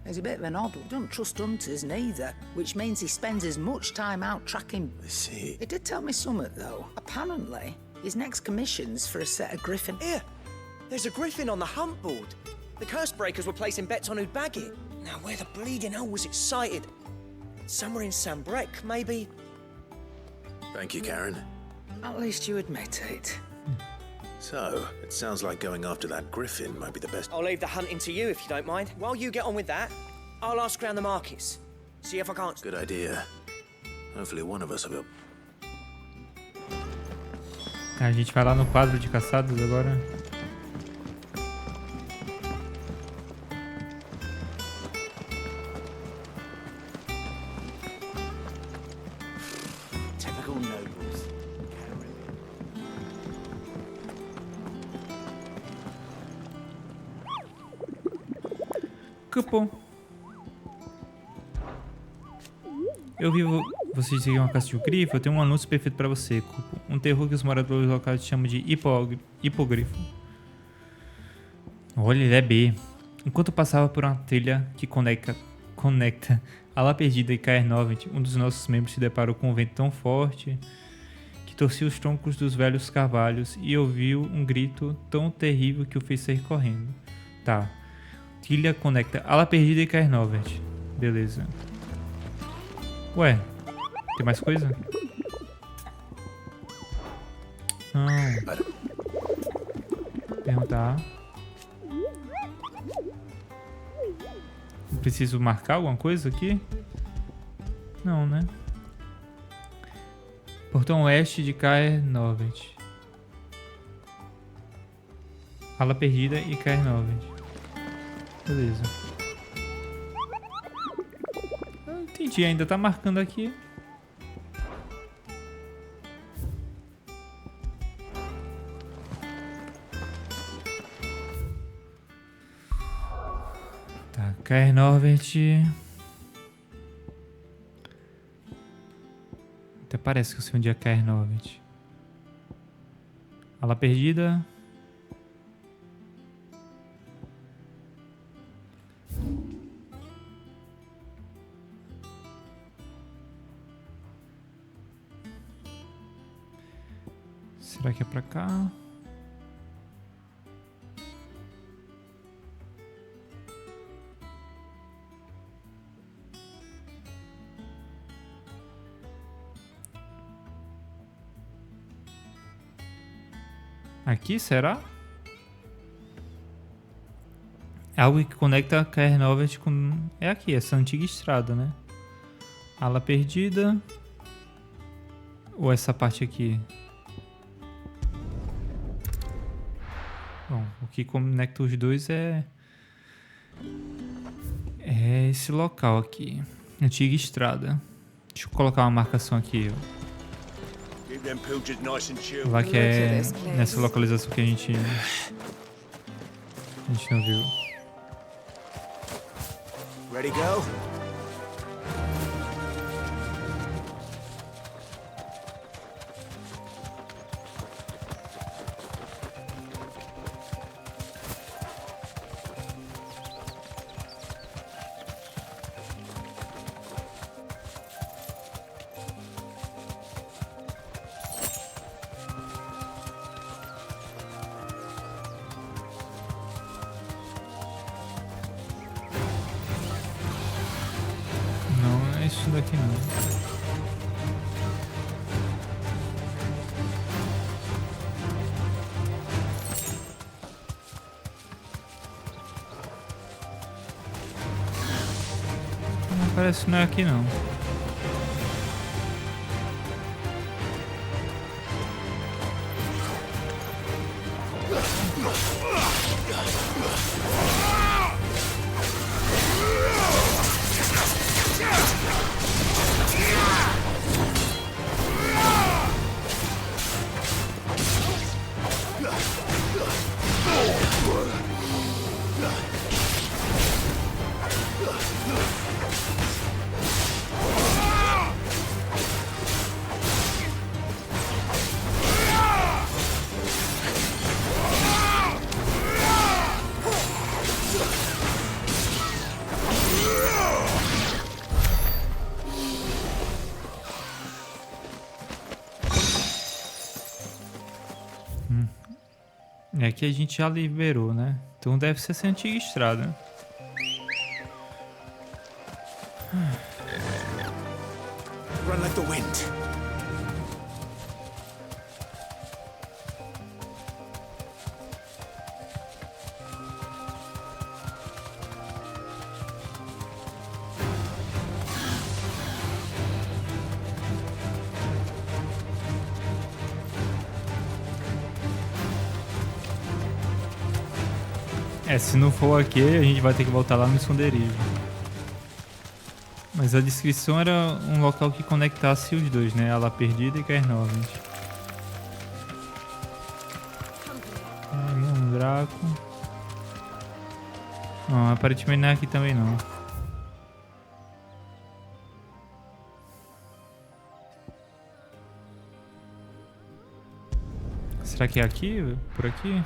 he's a bit of an odd one. Don't trust hunters neither, which means he spends as much time out tracking. I see. He did tell me something, though. Apparently, his next commission's for a set of griffin. Here, there's a griffin on the hunt board. The curse breakers were placing bets on who'd bag it. Now, where the bleeding hell was it sighted? Somewhere in Sambrec, maybe? Thank you, Karen. At least you admit it. So, it sounds like going after that griffin might be the best... I'll leave the hunting to you if you don't mind. While you get on with that, I'll ask around the markets. See if I can't... Good idea. Hopefully one of us will... A gente vai lá no quadro de caçados agora. Typical nobles. Cupo. Eu vi vocês seguem uma caça de um grifo. Eu tenho um anúncio perfeito pra você, Cupo. Um terror que os moradores locais chamam de hipogrifo. Olha, ele é B. Enquanto passava por uma trilha que conecta a La Perdida e KR-9, um dos nossos membros se deparou com um vento tão forte que torcia os troncos dos velhos carvalhos e ouviu um grito tão terrível que o fez sair correndo. Tá. Trilha conecta a La Perdida e KR-9. Beleza. Ué, tem mais coisa? Não. Perguntar. Preciso marcar alguma coisa aqui? Não, né? Portão oeste de KR-9. Ala perdida e KR-9. Beleza. Eu entendi, ainda tá marcando aqui. Tá, KR-9. parece que eu sei onde é Caer Novet. Ala perdida. Será que é pra cá? Aqui, será? É algo que conecta Caer Novet com... É aqui, essa antiga estrada, né? Ala perdida. Ou essa parte aqui? Bom, o que conecta os dois é esse local aqui. Antiga estrada. Deixa eu colocar uma marcação aqui. Lá que é nessa localização que a gente não viu. Ready, go? Não é isso daqui não. Parece que não é aqui não. É que a gente já liberou, né? Então deve ser essa antiga estrada. Run like the wind. Se não for aqui, a gente vai ter que voltar lá no esconderijo. Mas a descrição era um local que conectasse os dois, né? Ala perdida e Caer Novet. Um Draco. Não, aparentemente não é aqui também não. Será que é aqui? Por aqui?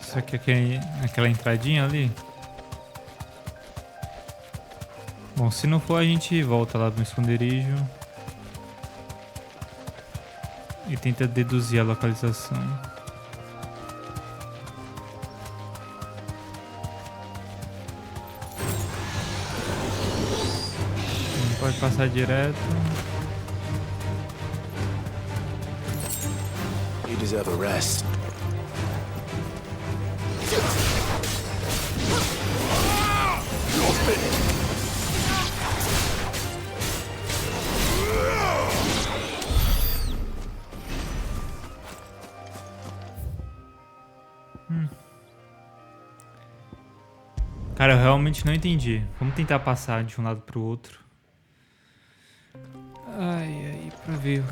Será que é aquela entradinha ali? Bom, se não for, a gente volta lá no esconderijo e tenta deduzir a localização. Não pode passar direto. You deserve a rest. Cara, eu realmente não entendi. Vamos tentar passar de um lado pro outro. ver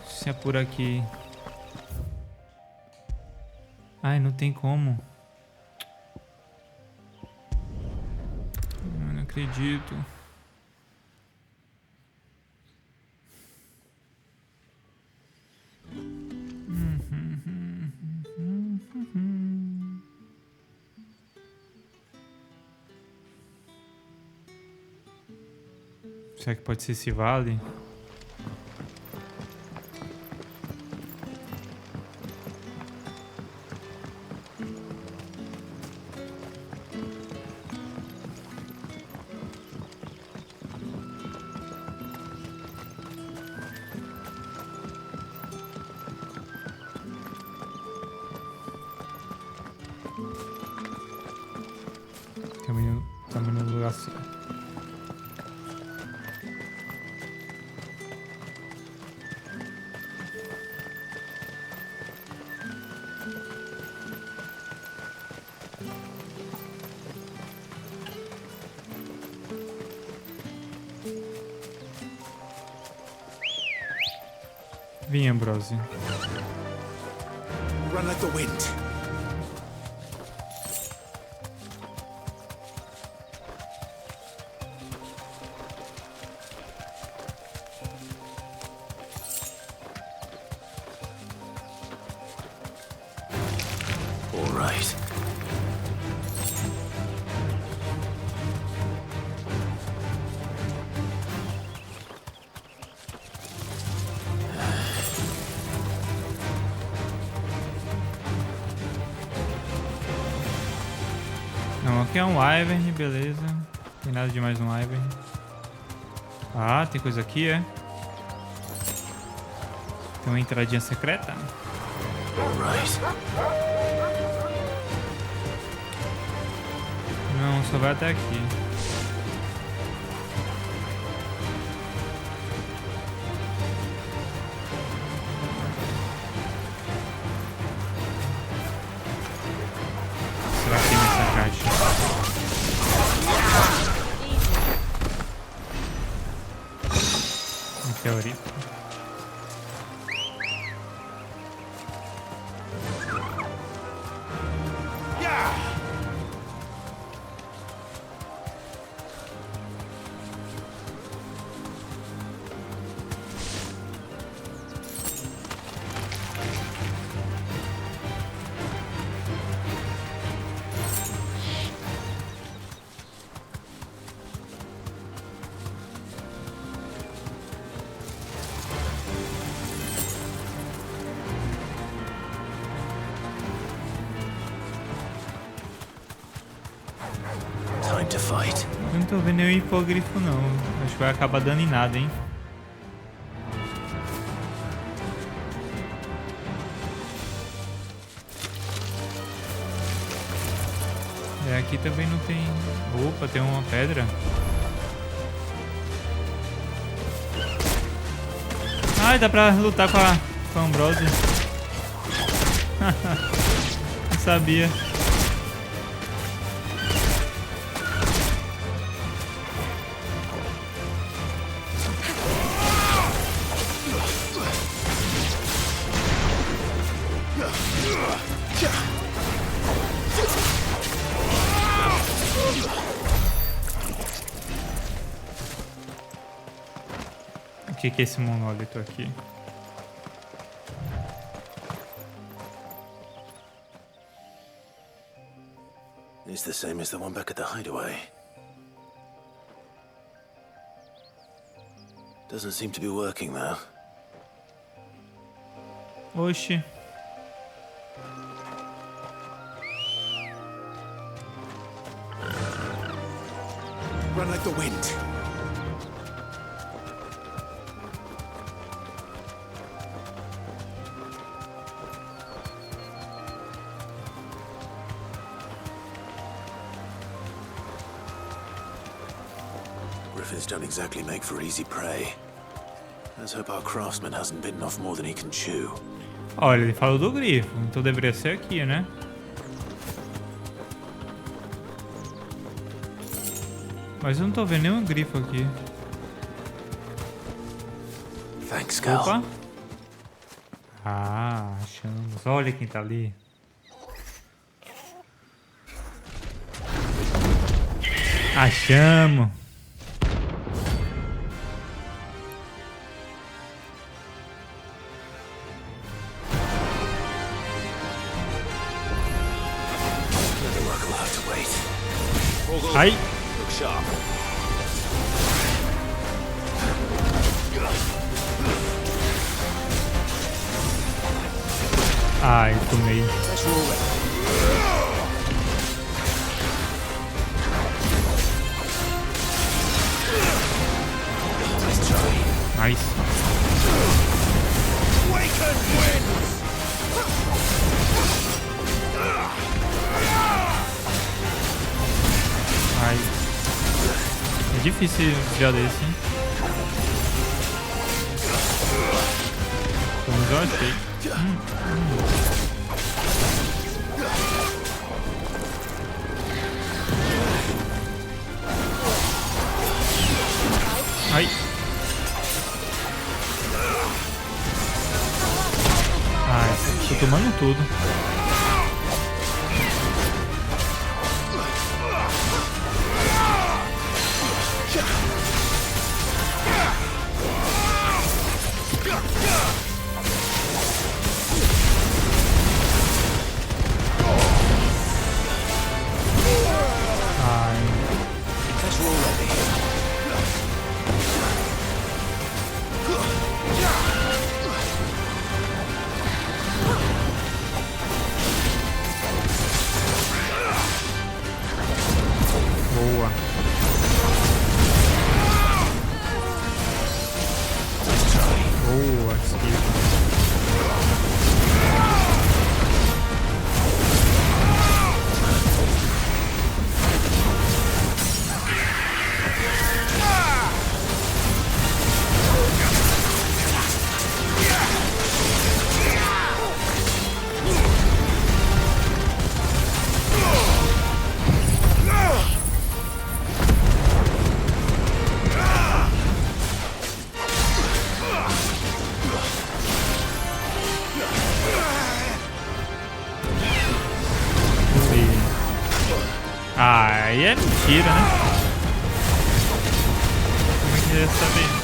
se é por aqui. Ai, não tem como. Eu não acredito. Será que pode ser esse vale? Caminho no lugar assim. Vem, Ambrose. Run like the wind. All right. Não, aqui é um Wyvern, beleza. Não tem nada de mais um Wyvern. Ah, tem coisa aqui, é? Tem uma entradinha secreta? Não, só vai até aqui. Será que tem nessa caixa? Em teoria. Time to fight. Eu não tô vendo nenhum hipogrifo não. Acho que vai acabar dando em nada, hein? É, aqui também não tem... Opa, tem uma pedra. Ai, dá pra lutar com a Ambrose. Não sabia. O que é esse monólito aqui? It's the same as the one back at the hideaway. Doesn't seem to be working though. Oxi. Run like the wind. Griffins don't exactly make for easy prey. Let's hope our craftsman hasn't bitten off more than he can chew. Olha, ele falou do grifo, então deveria ser aqui, né? Mas eu não tô vendo nenhum grifo aqui. Thanks, Cal. Opa. Ah, achamos. Olha quem tá ali. Achamos. Ai. Look sharp. Ai, tomei. Nice. Ai. É difícil desviar desse, hein? Como eu achei. Ai. Ai, tô tomando tudo. Boa. Boa, esquiva. Aí é mentira, né? Como é que ia saber?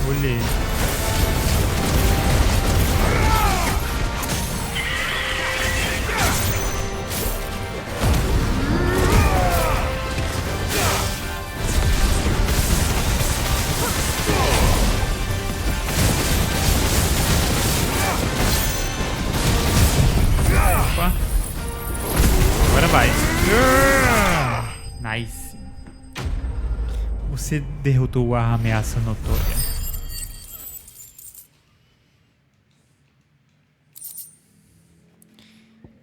Olhei. Opa. Agora vai. Nice. Você derrotou a ameaça notória.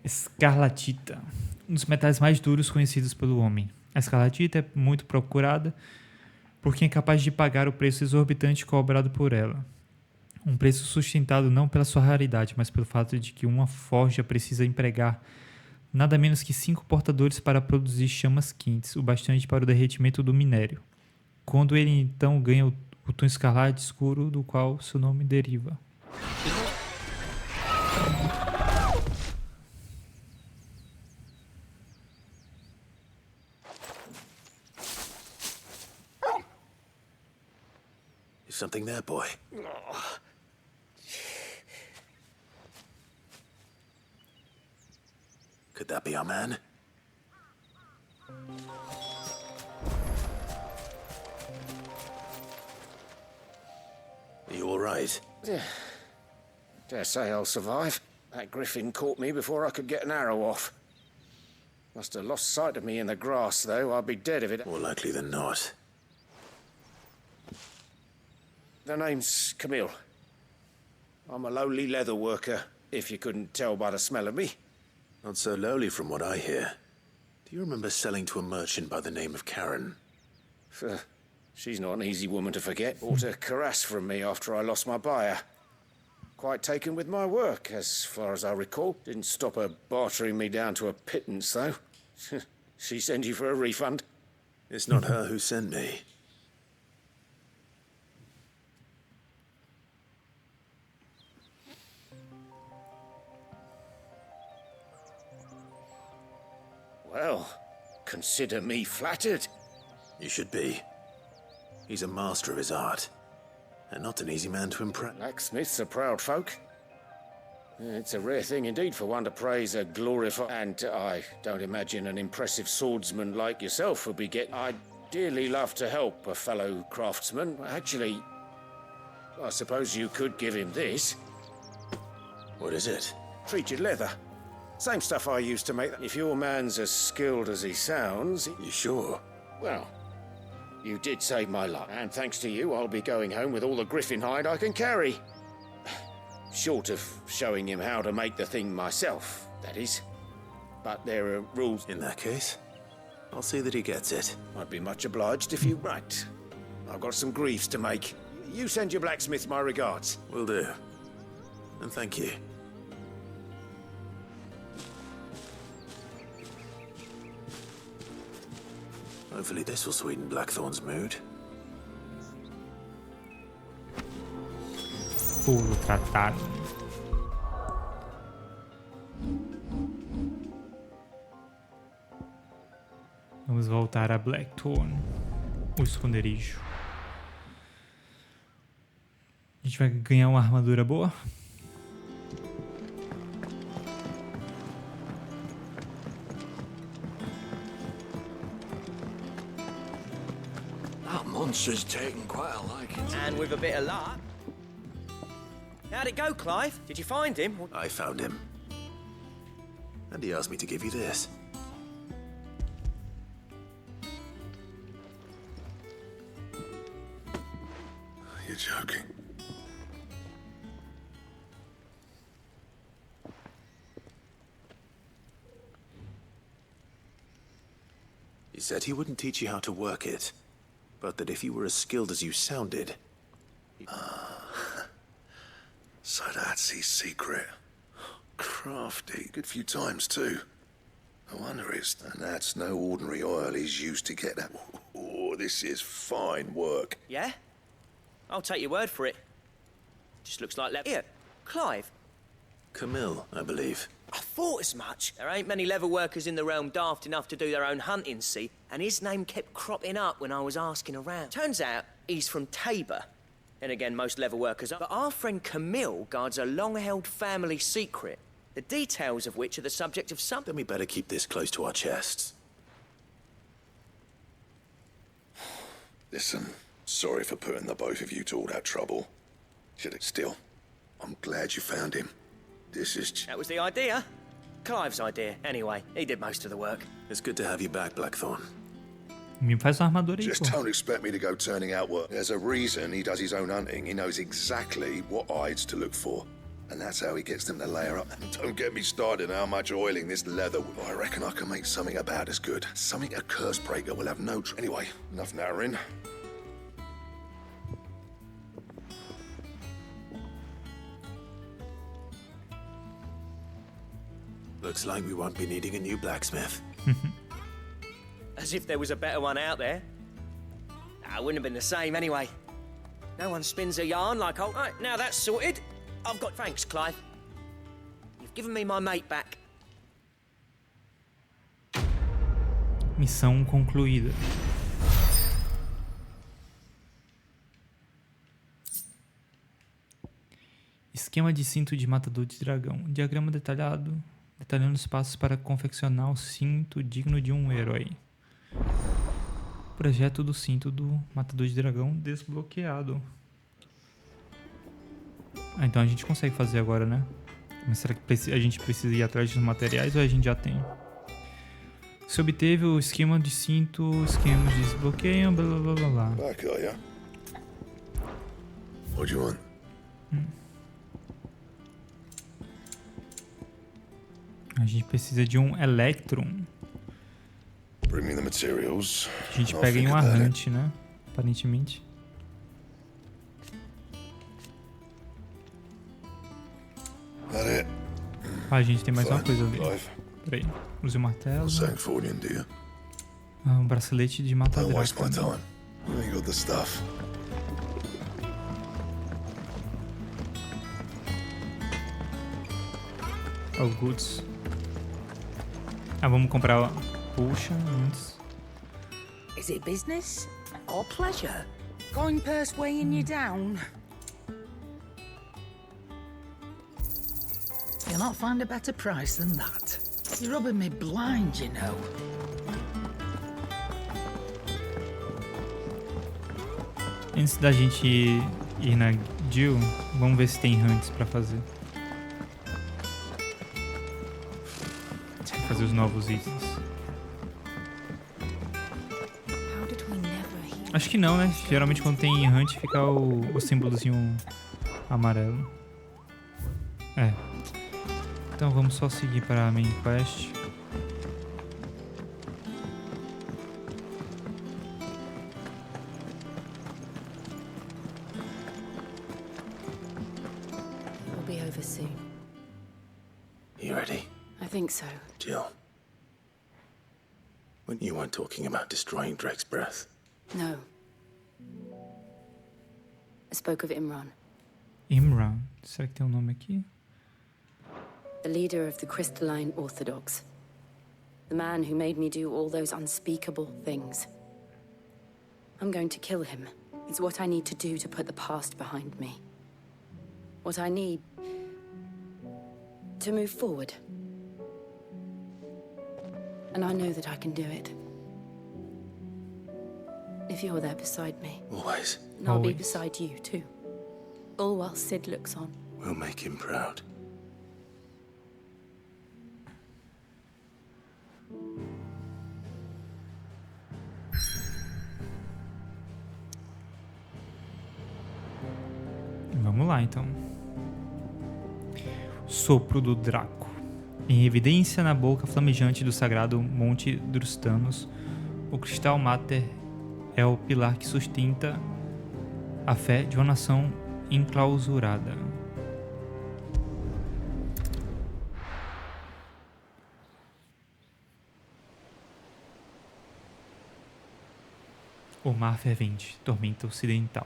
Escarlatita, um dos metais mais duros conhecidos pelo homem. A escarlatita é muito procurada por quem é capaz de pagar o preço exorbitante cobrado por ela. Um preço sustentado não pela sua raridade, mas pelo fato de que uma forja precisa empregar nada menos que 5 portadores para produzir chamas quentes, o bastante para o derretimento do minério. Quando ele então ganha o tom escarlate escuro do qual seu nome deriva. Something there, boy. Could that be our man? Are you all right? Yeah. Dare say I'll survive. That griffin caught me before I could get an arrow off. Must have lost sight of me in the grass, though. I'd be dead if it... More likely than not. The name's Camille. I'm a lowly leather worker, if you couldn't tell by the smell of me. Not so lowly from what I hear. Do you remember selling to a merchant by the name of Karen? She's not an easy woman to forget. Bought a cuirass from me after I lost my buyer. Quite taken with my work, as far as I recall. Didn't stop her bartering me down to a pittance, though. She sent you for a refund? It's not her who sent me. Well, consider me flattered. You should be. He's a master of his art. And not an easy man to impress. Blacksmiths are proud folk. It's a rare thing indeed for one to praise a glorified... And I don't imagine an impressive swordsman like yourself would be getting... I'd dearly love to help a fellow craftsman. Actually, I suppose you could give him this. What is it? Treated leather. Same stuff I used to make. If your man's as skilled as he sounds... You sure? Well, you did save my life. And thanks to you, I'll be going home with all the griffin hide I can carry. Short of showing him how to make the thing myself, that is. But there are rules. In that case, I'll see that he gets it. I'd be much obliged if you... Right. I've got some greaves to make. You send your blacksmith my regards. Will do. And thank you. Hopefully this will sweeten Blackthorn's mood. Pulo tratado. Vamos voltar a Blackthorn, o esconderijo. A gente vai ganhar uma armadura boa. That monster's taken quite a liking to And me. with a bit of luck. How'd it go, Clive? Did you find him? I found him. And he asked me to give you this. You're joking. He said he wouldn't teach you how to work it, but that if you were as skilled as you sounded... So that's his secret. Crafty. Good few times, too. No wonder it's... And that's no ordinary oil he's used to get that... Oh, this is fine work. Yeah? I'll take your word for it. Just looks like leather. Here, Clive. Camille, I believe. I thought as much. There ain't many leather workers in the realm daft enough to do their own hunting, see? And his name kept cropping up when I was asking around. Turns out he's from Tabor. And again, most leather workers are. But our friend Camille guards a long-held family secret, the details of which are the subject of some... Then we better keep this close to our chests. Listen, sorry for putting the both of you to all that trouble. Still, I'm glad you found him. This is... That was the idea. Clive's idea, anyway. He did most of the work. It's good to have you back, Blackthorn. Me faz uma armadura aí, Just pô. don't expect me to go turning out work. There's a reason he does his own hunting. He knows exactly what hides to look for. And that's how he gets them to layer up. And don't get me started on how much oiling this leather... I reckon I can make something about as good. Something a curse breaker will have no... Anyway, enough narrowing. Looks like we won't be needing a new blacksmith. As if there was a better one out there. It wouldn't have been the same anyway. No one spins a yarn like old... Right, now that's sorted. I've got... Thanks, Clive. You've given me my mate back. Missão concluída. Esquema de cinto de matador de dragão. Diagrama detalhado, detalhando os passos para confeccionar o cinto digno de um herói. Projeto do cinto do matador de dragão desbloqueado. Ah, então a gente consegue fazer agora, né? Mas será que a gente precisa ir atrás dos materiais ou a gente já tem? Se obteve o esquema de cinto, esquemas de desbloqueio, blá blá blá blá blá. Back, are ya? What do you want? A gente precisa de um Electron. Bring me the materials. A gente pega em um arrante, né? Aparentemente. Ah, a gente tem mais uma coisa ali. Peraí. Use o martelo. Um bracelete de matar dragão. Oh, goods. Ah, vamos comprar a potion antes. Is it business or pleasure? Going purse weighing you down? You'll not find a better price than that. You're rubbing me blind, you know. Antes da gente ir na Jill, vamos ver se tem hunts pra fazer. Fazer os novos itens. Acho que não, né? Geralmente quando tem hunt fica o símbolozinho amarelo. É. Então vamos só seguir para a main quest. We'll be over soon. You ready? I think so. Jill. When you weren't talking about destroying Drake's breath. No. I spoke of Imran. Imran? Será que tem um nome aqui? The leader of the Crystalline Orthodox. The man who made me do all those unspeakable things. I'm going to kill him. It's what I need to do to put the past behind me. What I need to move forward. And I know that I can do it. If you're there beside me. Always. And I'll be beside you, too. All while Sid looks on. We'll make him proud. Vamos lá, então. Sopro do Draco. Em evidência na boca flamejante do sagrado Monte Drustanos, o Cristal Mater é o pilar que sustenta a fé de uma nação enclausurada. O Mar Fervente, Tormenta Ocidental.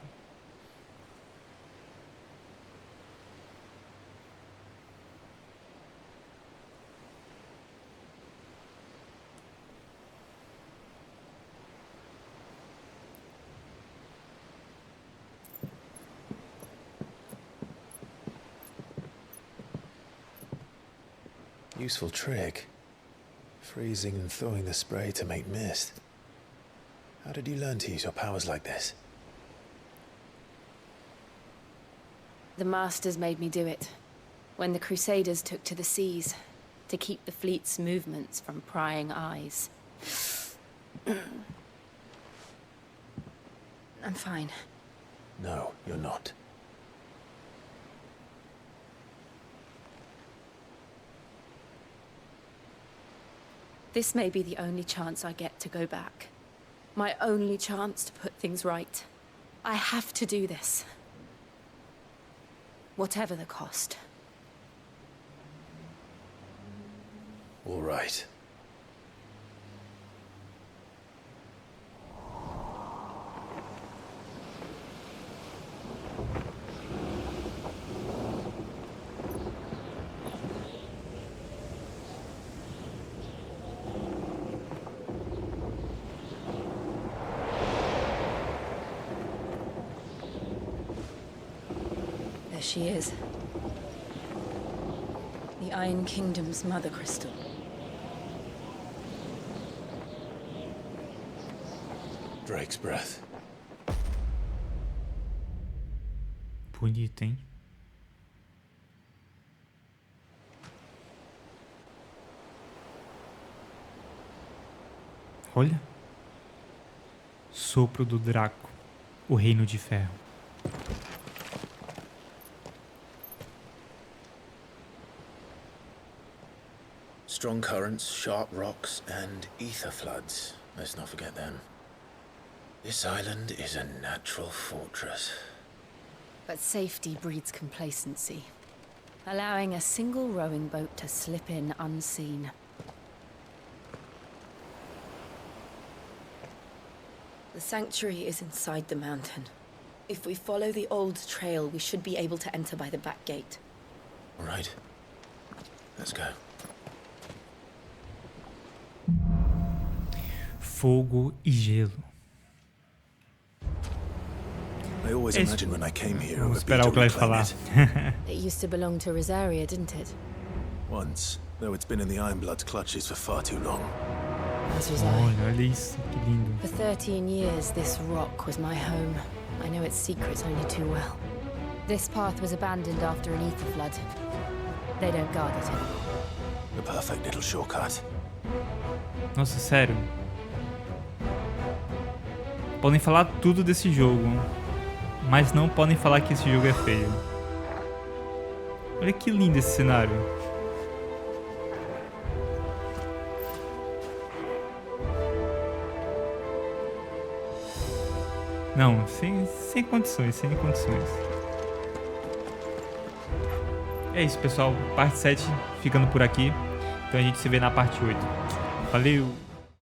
Useful trick. Freezing and throwing the spray to make mist. How did you learn to use your powers like this? The Masters made me do it. When the Crusaders took to the seas, to keep the fleet's movements from prying eyes. I'm fine. No, you're not. This may be the only chance I get to go back. My only chance to put things right. I have to do this. Whatever the cost. All right. There she is. The Iron Kingdom's mother crystal. Drake's breath. Bonito, hein? Olha. Sopro do Draco. O Reino de Ferro. Strong currents, sharp rocks, and ether floods. Let's not forget them. This island is a natural fortress. But safety breeds complacency, allowing a single rowing boat to slip in unseen. The sanctuary is inside the mountain. If we follow the old trail, we should be able to enter by the back gate. All right. Let's go. Fogo e gelo. I always imagined when I came here it Vamos would be esperar o to que vai reclaim falar. it. It used to belong to Rosaria, didn't it? Once, though it's been in the Ironblood's clutches for far too long. As was I. Olha isso, que lindo. For 13 years, this rock was my home. I know its secrets only too well. This path was abandoned after an ether flood. They don't guard it anymore. The perfect little shortcut. Nossa, sério. Podem falar tudo desse jogo, mas não podem falar que esse jogo é feio. Olha que lindo esse cenário. Não, sem condições, sem condições. É isso, pessoal. Parte 7 ficando por aqui. Então a gente se vê na parte 8. Valeu!